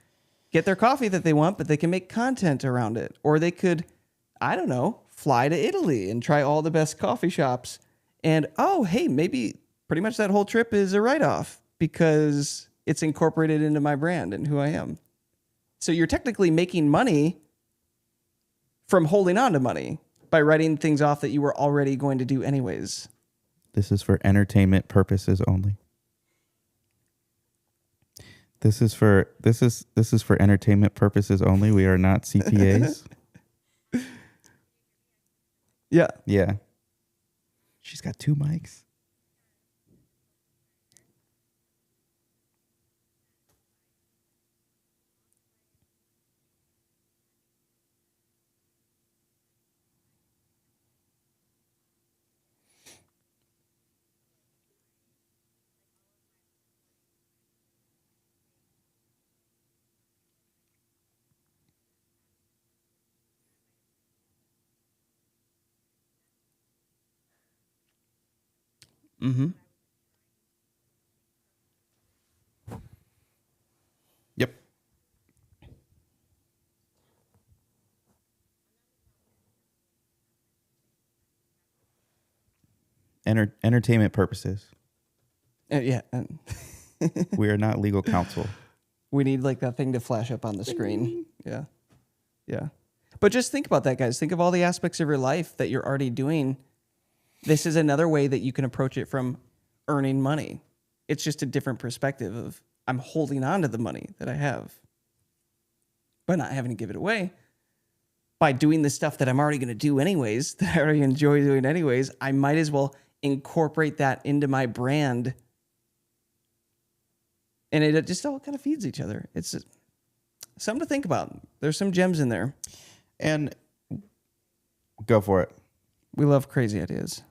get their coffee that they want, but they can make content around it. Or they could, I don't know, fly to Italy and try all the best coffee shops. And, oh, hey, maybe pretty much that whole trip is a write-off because it's incorporated into my brand and who I am. So you're technically making money from holding on to money by writing things off that you were already going to do anyways. This is for entertainment purposes only. This is for entertainment purposes only. We are not CPAs. Yeah. Yeah. She's got 2 mics. Mm-hmm. Yep. Entertainment purposes. Yeah. We are not legal counsel. We need like that thing to flash up on the screen. Yeah. Yeah. But just think about that, guys. Think of all the aspects of your life that you're already doing. This is another way that you can approach it from earning money. It's just a different perspective of I'm holding on to the money that I have, but not having to give it away. By doing the stuff that I'm already going to do anyways, that I already enjoy doing anyways, I might as well incorporate that into my brand. And it just all kind of feeds each other. It's something to think about. There's some gems in there. And go for it. We love crazy ideas.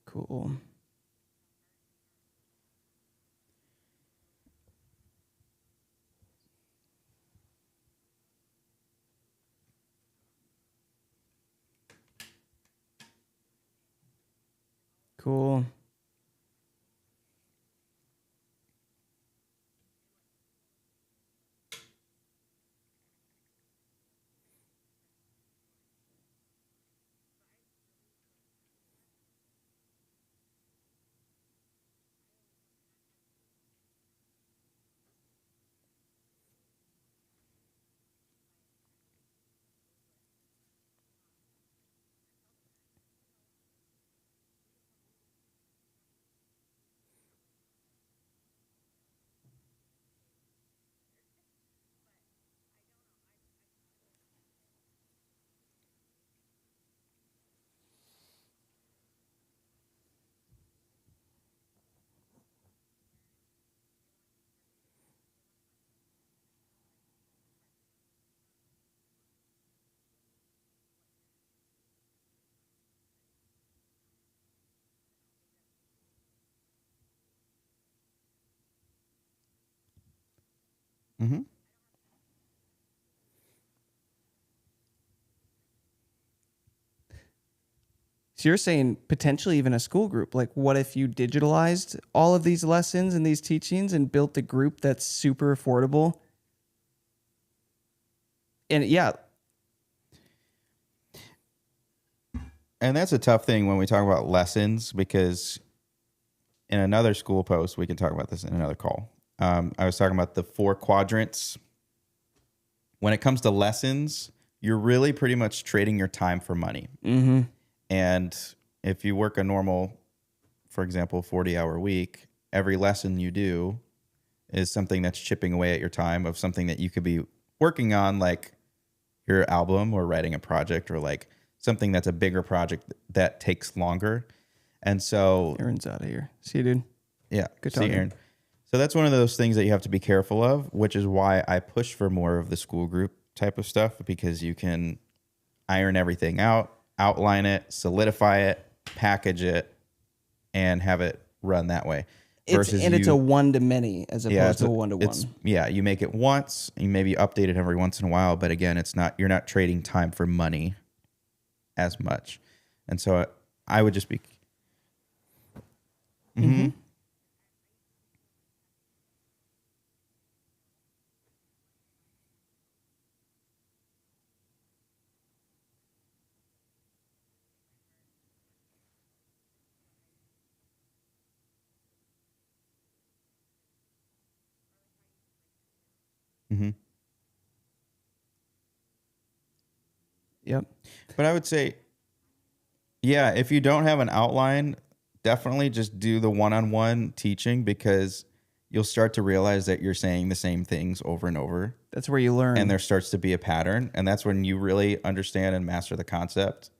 Cool. Cool. Mm-hmm. So you're saying potentially even a school group. Like, what if you digitalized all of these lessons and these teachings and built a group that's super affordable? And yeah. And that's a tough thing when we talk about lessons, because in another school post, we can talk about this in another call. I was talking about the 4 quadrants. When it comes to lessons, you're really pretty much trading your time for money. Mm-hmm. And if you work a normal, for example, 40-hour week, every lesson you do is something that's chipping away at your time of something that you could be working on, like your album or writing a project, or like something that's a bigger project that takes longer. And so Aaron's out of here. See you, dude. yeah, Good see talking. Aaron. So that's one of those things that you have to be careful of, which is why I push for more of the school group type of stuff, because you can iron everything out, outline it, solidify it, package it, and have it run that way. It's a one-to-many as opposed to a one-to-one. Yeah, you make it once, you maybe update it every once in a while, but again, you're not trading time for money as much. And so I would just be... Mm-hmm. Mm-hmm. Yep. But I would say, yeah, if you don't have an outline, definitely just do the one-on-one teaching, because you'll start to realize that you're saying the same things over and over. That's where you learn. And there starts to be a pattern. And that's when you really understand and master the concept.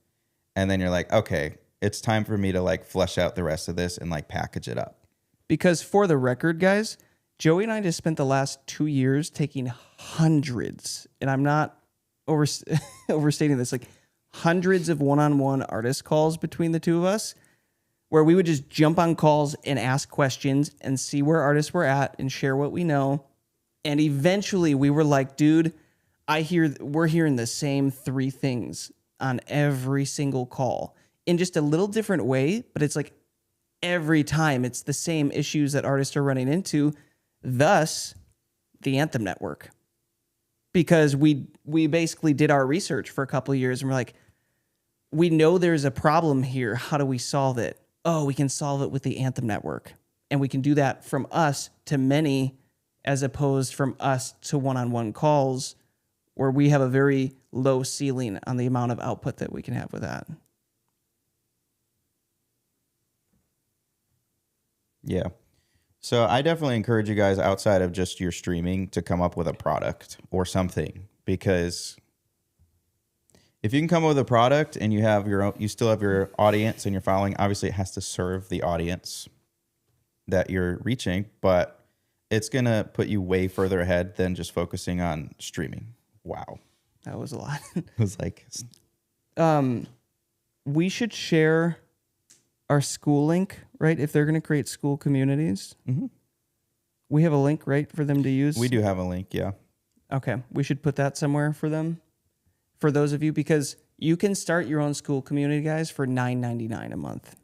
And then you're like, okay, it's time for me to like flesh out the rest of this and like package it up. Because for the record, guys, Joey and I just spent the last 2 years taking hundreds, and I'm not overstating this, like hundreds of one-on-one artist calls between the two of us, where we would just jump on calls and ask questions and see where artists were at and share what we know. And eventually we were like, dude, we're hearing the same 3 things on every single call in just a little different way, but it's like every time it's the same issues that artists are running into, thus the Anthem network. Because we basically did our research for a couple of years and we're like, we know there's a problem here. How do we solve it? Oh, we can solve it with the Anthem network. And we can do that from us to many, as opposed from us to one-on-one calls, where we have a very low ceiling on the amount of output that we can have with that. Yeah. So I definitely encourage you guys, outside of just your streaming, to come up with a product or something, because if you can come up with a product and you have your own, you still have your audience and your following, obviously it has to serve the audience that you're reaching, but it's going to put you way further ahead than just focusing on streaming. Wow. That was a lot. It was like, we should share our school link, right? If they're going to create school communities, we have a link, right, for them to use. we do have a link. Yeah. Okay, we should put that somewhere for them, for those of you, because you can start your own school community, guys, for $9.99 a month.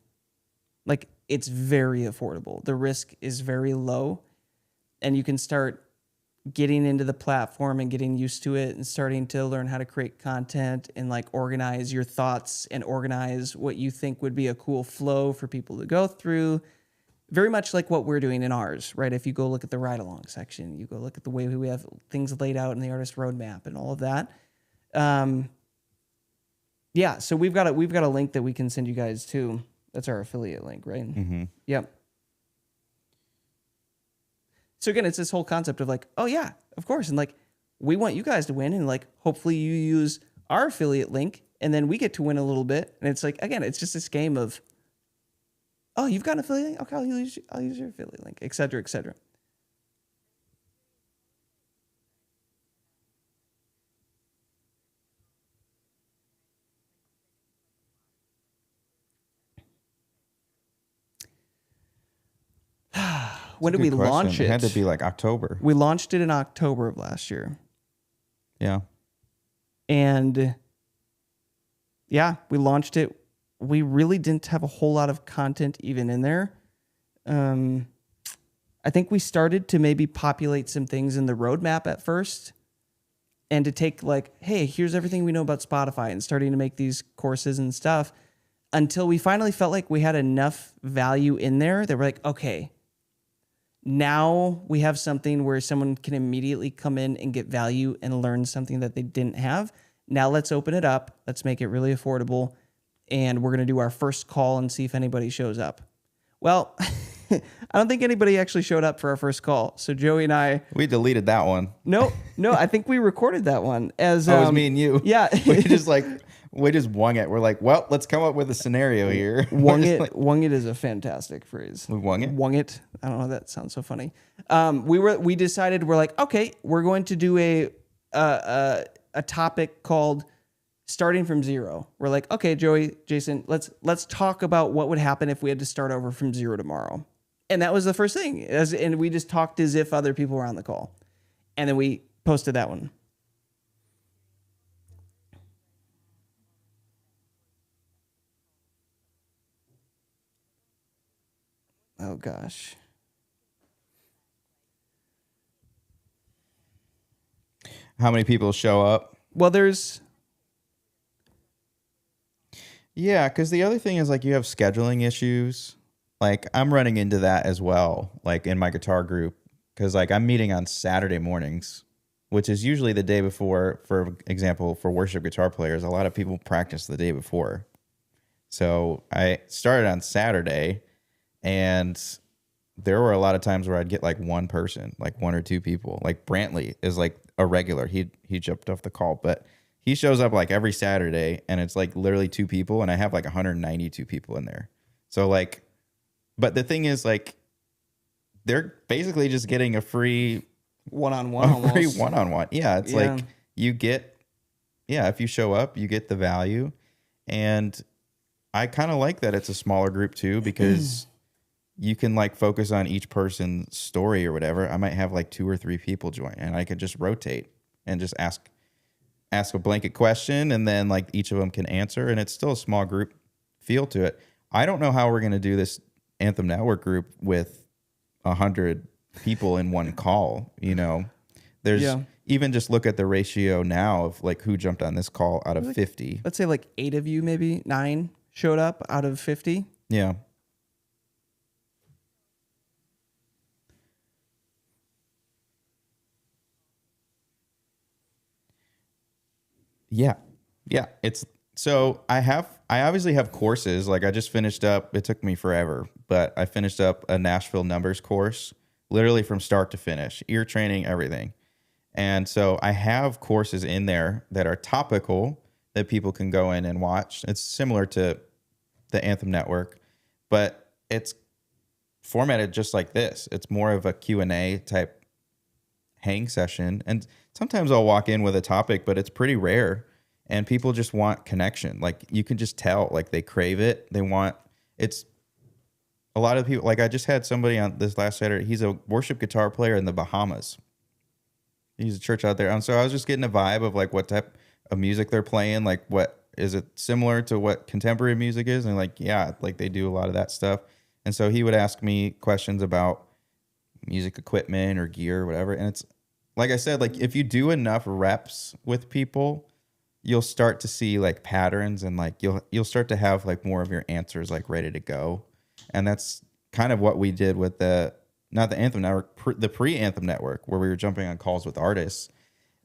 Like, it's very affordable. The risk is very low, and you can start getting into the platform and getting used to it and starting to learn how to create content and like organize your thoughts and organize what you think would be a cool flow for people to go through. Very much like what we're doing in ours, right? If you go look at the ride along section, you go look at the way we have things laid out in the artist roadmap and all of that. Yeah, so we've got a link that we can send you guys to. That's our affiliate link, right? Mm-hmm. Yep. So again, it's this whole concept of like, oh yeah, of course. And like, we want you guys to win. And like, hopefully you use our affiliate link and then we get to win a little bit. And it's like, again, it's just this game of, oh, you've got an affiliate link? Okay, I'll use your affiliate link, et cetera, et cetera. When did we launch it? It had to be like October. We launched it in October of last year. Yeah. And yeah, we launched it. We really didn't have a whole lot of content even in there. I think we started to maybe populate some things in the roadmap at first, and to take like, hey, here's everything we know about Spotify, and starting to make these courses and stuff, until we finally felt like we had enough value in there that we're like, okay, now we have something where someone can immediately come in and get value and learn something that they didn't have. Now let's open it up. Let's make it really affordable. And we're going to do our first call and see if anybody shows up. Well, I don't think anybody actually showed up for our first call. So Joey and I... We deleted that one. No, I think we recorded that one. As it was me and you. Yeah. we just wung it. We're like, well, let's come up with a scenario here. Wung it is a fantastic phrase. We wung it? Wung it. I don't know. That sounds so funny. We decided, we're like, okay, we're going to do a topic called starting from zero. We're like, okay, Joey, Jason, let's talk about what would happen if we had to start over from zero tomorrow. And that was the first thing. And we just talked as if other people were on the call. And then we posted that one. Oh, gosh. How many people show up? Well, there's... Yeah, because the other thing is like you have scheduling issues. Like I'm running into that as well, like in my guitar group, because like I'm meeting on Saturday mornings which is usually the day before. For example, for worship guitar players, a lot of people practice the day before. So I started on Saturday, and there were a lot of times where I'd get like one person, like one or two people. Like Brantley is like a regular. He jumped off the call, but he shows up like every Saturday, and it's like literally two people, and I have like 192 people in there. So like, but the thing is like, they're basically just getting a free one-on-one, one-on-one. Yeah, it's like you get, if you show up, you get the value, and I kind of like that it's a smaller group too, because you can like focus on each person's story or whatever. I might have like 2 or 3 people join, and I could just rotate and just ask a blanket question, and then like each of them can answer, and it's still a small group feel to it. I don't know how we're going to do this Anthem Network group with 100 people in one call. You know, there's even just look at the ratio now of like who jumped on this call out of 50. Let's say like 8 of you, maybe 9 showed up out of 50. Yeah. Yeah. It's so I obviously have courses. Like I just finished up, it took me forever, but I finished up a Nashville numbers course, literally from start to finish, ear training, everything. And so I have courses in there that are topical that people can go in and watch. It's similar to the Anthem Network, but it's formatted just like this. It's more of a Q&A type hang session. And sometimes I'll walk in with a topic, but it's pretty rare. And people just want connection. Like you can just tell, like they crave it. It's a lot of people. Like I just had somebody on this last Saturday. He's a worship guitar player in the Bahamas. He's a church out there. And so I was just getting a vibe of like what type of music they're playing. Like what, is it similar to what contemporary music is? And like, yeah, like they do a lot of that stuff. And so he would ask me questions about music equipment or gear or whatever. And it's, like I said, like if you do enough reps with people, you'll start to see like patterns, and like you'll start to have like more of your answers like ready to go. And that's kind of what we did with not the Anthem Network, the pre-Anthem Network, where we were jumping on calls with artists.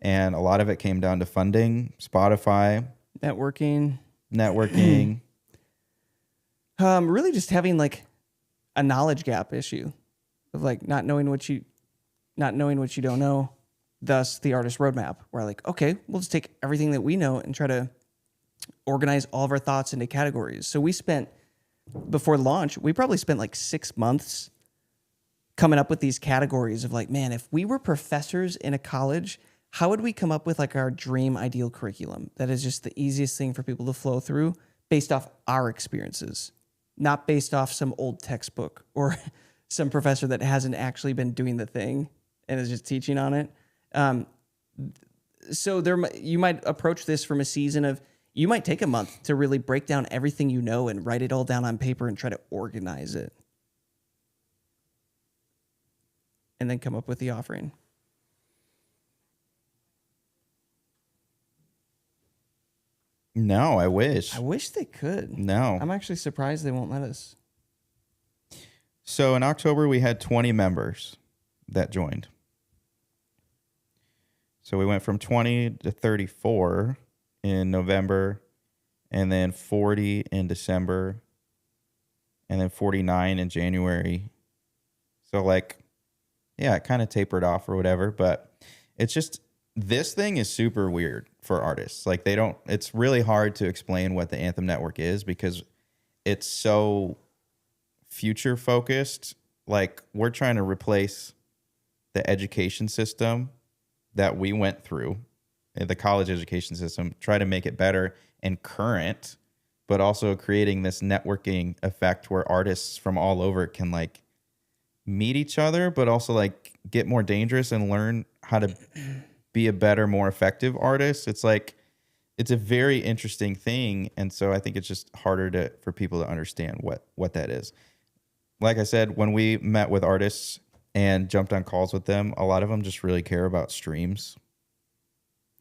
And a lot of it came down to funding, Spotify, networking, really just having like a knowledge gap issue of like not knowing what you don't know. Thus the artist roadmap, where like, okay, we'll just take everything that we know and try to organize all of our thoughts into categories. So before launch, we probably spent like 6 months coming up with these categories of like, man, if we were professors in a college, how would we come up with like our dream ideal curriculum that is just the easiest thing for people to flow through based off our experiences, not based off some old textbook or some professor that hasn't actually been doing the thing and is just teaching on it. So you might approach this from a season of, you might take a month to really break down everything you know and write it all down on paper and try to organize it. And then come up with the offering. No, I wish. I wish they could. No. I'm actually surprised they won't let us. So in October, we had 20 members that joined. So we went from 20 to 34 in November, and then 40 in December, and then 49 in January. So like, yeah, it kind of tapered off or whatever, but it's just, this thing is super weird for artists. Like it's really hard to explain what the Anthem Network is because it's so future focused. Like we're trying to replace the education system that we went through, the college education system, try to make it better and current, but also creating this networking effect where artists from all over can like meet each other, but also like get more dangerous and learn how to be a better, more effective artist. It's like, it's a very interesting thing. And so I think it's just harder for people to understand what that is. Like I said, when we met with artists and jumped on calls with them, a lot of them just really care about streams.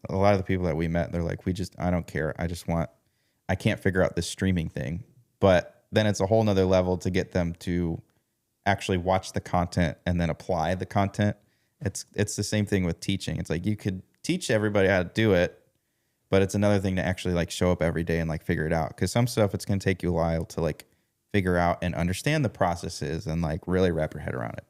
A lot of the people that we met, they're like, I don't care. I can't figure out this streaming thing. But then it's a whole nother level to get them to actually watch the content and then apply the content It's the same thing with teaching. It's like you could teach everybody how to do it, but it's another thing to actually like show up every day and like figure it out. Because some stuff it's gonna take you a while to like figure out and understand the processes and like really wrap your head around it.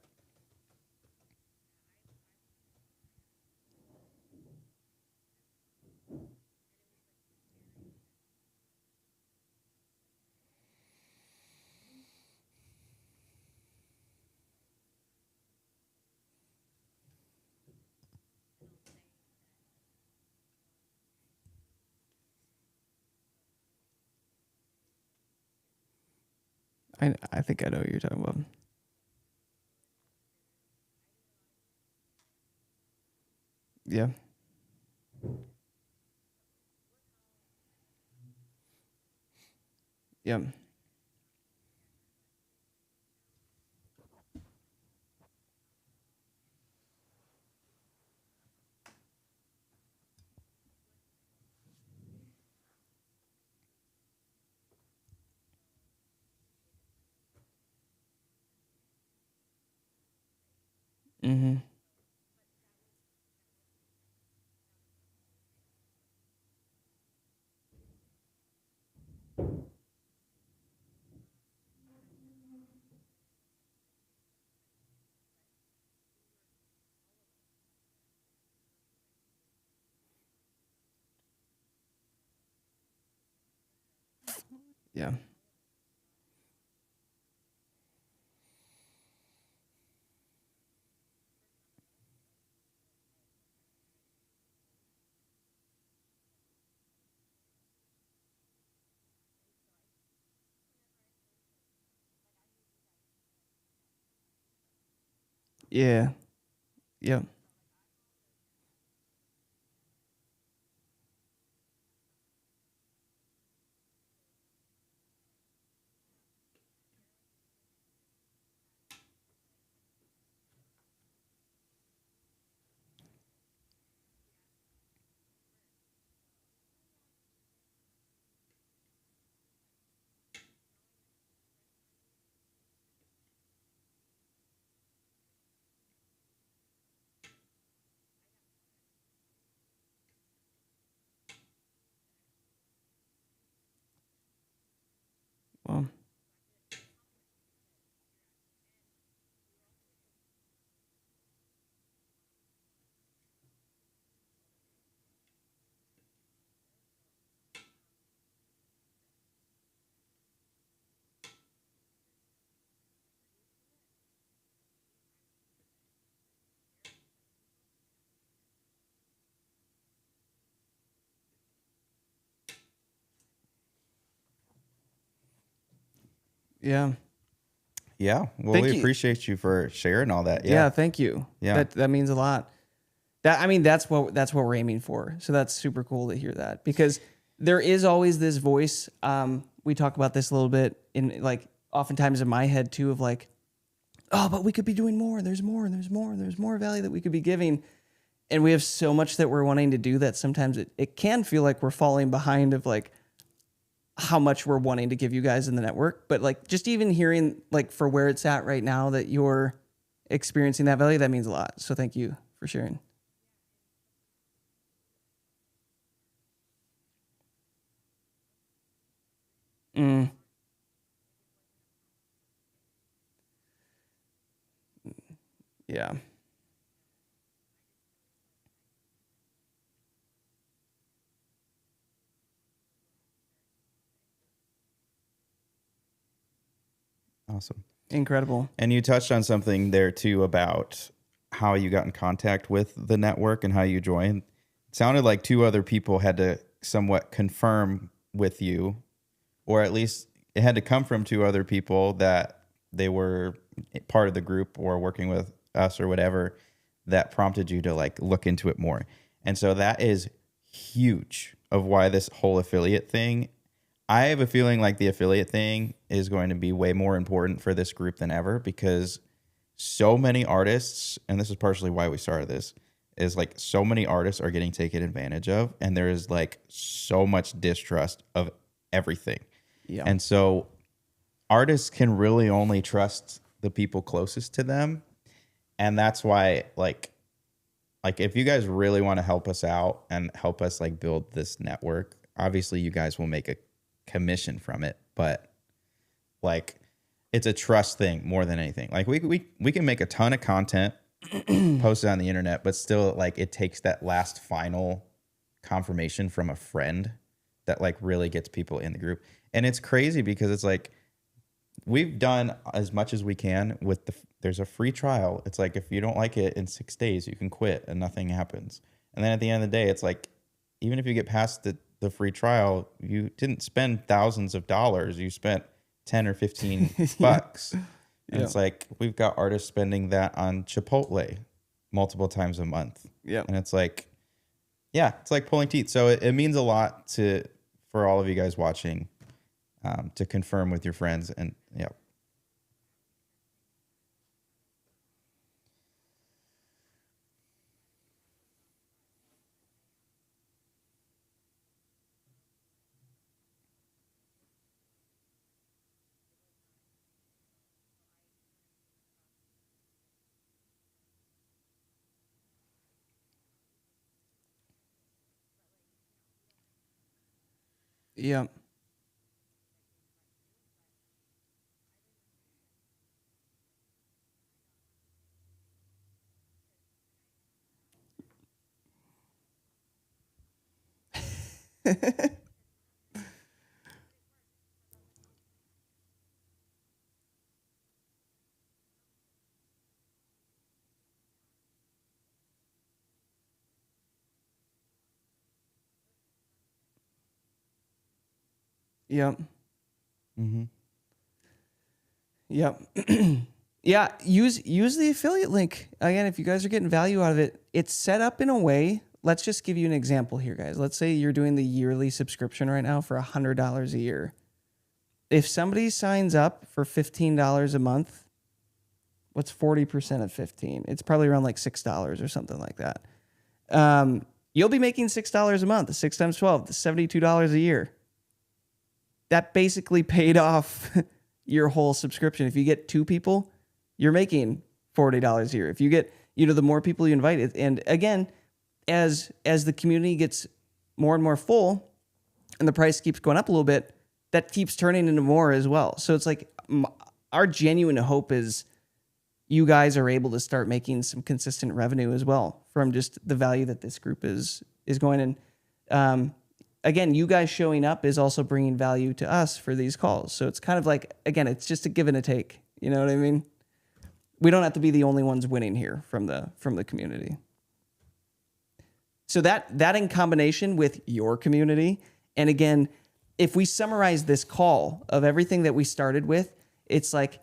I think I know what you're talking about. Yeah. Yeah. Mm-hmm. Yeah. Yeah. Yeah. Well, yeah. Yeah. Well, we Thank you. appreciate you for sharing all that. Yeah. Yeah, thank you. Yeah. That means a lot. That I mean, that's what we're aiming for. So that's super cool to hear that because there is always this voice. We talk about this a little bit in like oftentimes in my head too of like, oh, but we could be doing more. There's more. There's more. There's more value that we could be giving. And we have so much that we're wanting to do that sometimes it can feel like we're falling behind of like how much we're wanting to give you guys in the network. But like just even hearing like for where it's at right now that you're experiencing that value, that means a lot. So thank you for sharing. Mm, yeah. Awesome. Incredible. And you touched on something there too about how you got in contact with the network and how you joined. It sounded like two other people had to somewhat confirm with you, or at least it had to come from two other people that they were part of the group or working with us or whatever that prompted you to like look into it more. And so that is huge of why this whole affiliate thing, I have a feeling like the affiliate thing is going to be way more important for this group than ever because so many artists, and this is partially why we started this, is like so many artists are getting taken advantage of, and there is like so much distrust of everything. Yeah. And so artists can really only trust the people closest to them. And that's why, like, like if you guys really want to help us out and help us like build this network, obviously you guys will make a commission from it, but like it's a trust thing more than anything. Like we can make a ton of content, post it on the internet, but still like it takes that last final confirmation from a friend that like really gets people in the group. And it's crazy because it's like we've done as much as we can with there's a free trial. It's like if you don't like it in 6 days, you can quit and nothing happens. And then at the end of the day, it's like even if you get past the free trial, you didn't spend thousands of dollars. You spent 10 or 15 bucks. And it's like we've got artists spending that on Chipotle multiple times a month. Yeah. And it's like, yeah, it's like pulling teeth. So it means a lot for all of you guys watching to confirm with your friends. And yeah. Yeah. Yep. Mm-hmm. Yep. Yeah. Use the affiliate link. Again, if you guys are getting value out of it, it's set up in a way. Let's just give you an example here, guys. Let's say you're doing the yearly subscription right now for $100 a year. If somebody signs up for $15 a month, what's 40% of 15? It's probably around like $6 or something like that. You'll be making $6 a month. 6 times 12, $72 a year. That basically paid off your whole subscription. If you get 2 people, you're making $40 a year. If you get, the more people you invite, and again, as the community gets more and more full, and the price keeps going up a little bit, that keeps turning into more as well. So it's like our genuine hope is you guys are able to start making some consistent revenue as well from just the value that this group is going in. Again, you guys showing up is also bringing value to us for these calls. So it's kind of like, again, it's just a give and a take. You know what I mean? We don't have to be the only ones winning here from the community. So that in combination with your community, and again, if we summarize this call of everything that we started with, it's like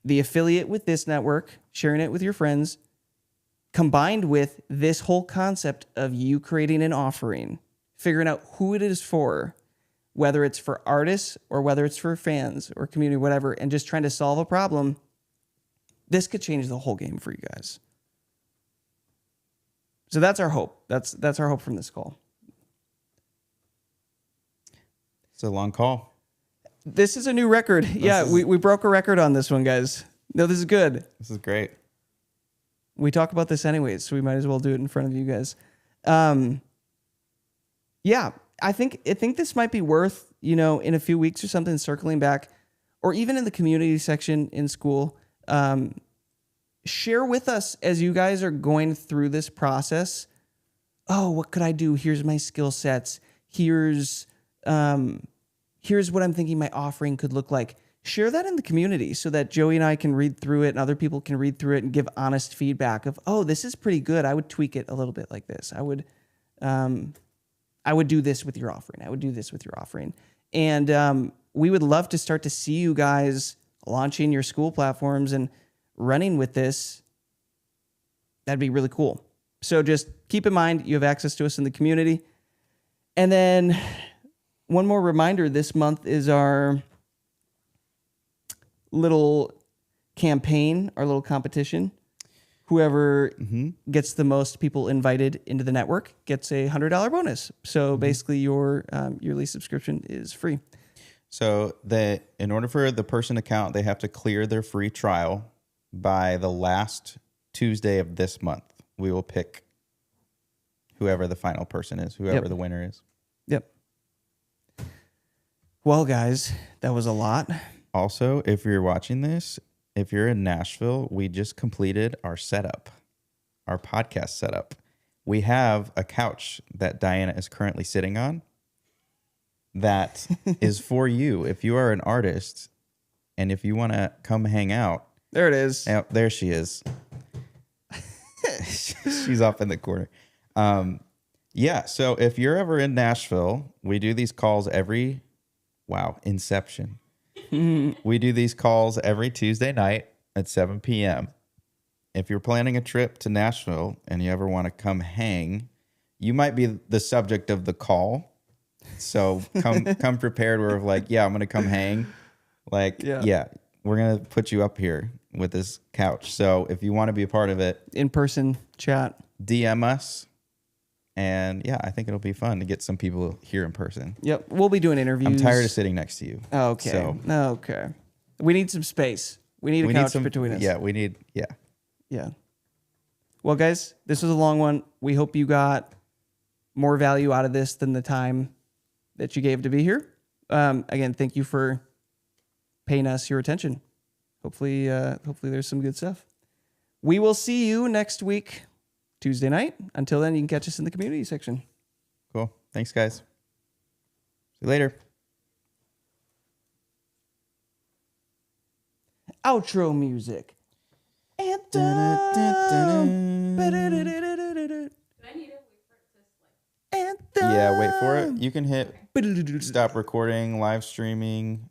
the affiliate with this network, sharing it with your friends, combined with this whole concept of you creating an offering, figuring out who it is for, whether it's for artists or whether it's for fans or community, whatever, and just trying to solve a problem. This could change the whole game for you guys. So that's our hope. That's our hope from this call. It's a long call. This is a new record. We broke a record on this one, guys. No, this is good. This is great. We talk about this anyways, so we might as well do it in front of you guys. Yeah, I think this might be worth, in a few weeks or something, circling back, or even in the community section in school. Share with us as you guys are going through this process. Oh, what could I do? Here's my skill sets. Here's what I'm thinking my offering could look like. Share that in the community so that Joey and I can read through it and other people can read through it and give honest feedback of, oh, this is pretty good. I would tweak it a little bit like this. I would do this with your offering. I would do this with your offering. And we would love to start to see you guys launching your school platforms and running with this. That'd be really cool. So just keep in mind, you have access to us in the community. And then one more reminder, this month is our little campaign, our little competition. Whoever gets the most people invited into the network gets a $100 bonus. So basically your yearly subscription is free. So in order for the person to count, they have to clear their free trial by the last Tuesday of this month, we will pick whoever the final person is, whoever the winner is. Yep. Well, guys, that was a lot. Also, if you're watching this, if you're in Nashville, we just completed our setup, our podcast setup. We have a couch that Diana is currently sitting on that is for you. If you are an artist and if you want to come hang out. There it is. There she is. She's off in the corner. Yeah, so if you're ever in Nashville, we do these calls Inception. We do these calls every Tuesday night at 7 p.m. If you're planning a trip to Nashville and you ever want to come hang, you might be the subject of the call. So come prepared. We're like, yeah, I'm going to come hang. Like, yeah, we're going to put you up here with this couch. So if you want to be a part of it, in-person chat, DM us. And yeah, I think it'll be fun to get some people here in person. Yep. We'll be doing interviews. I'm tired of sitting next to you. Okay. So, okay. We need some space. We need a couch between us. Yeah, Yeah. Well, guys, this was a long one. We hope you got more value out of this than the time that you gave to be here. Again, thank you for paying us your attention. Hopefully there's some good stuff. We will see you next week, Tuesday night. Until then, you can catch us in the community section. Cool. Thanks, guys. See you later. Outro music. Anthem. Anthem. Yeah, wait for it. You can hit stop recording, live streaming,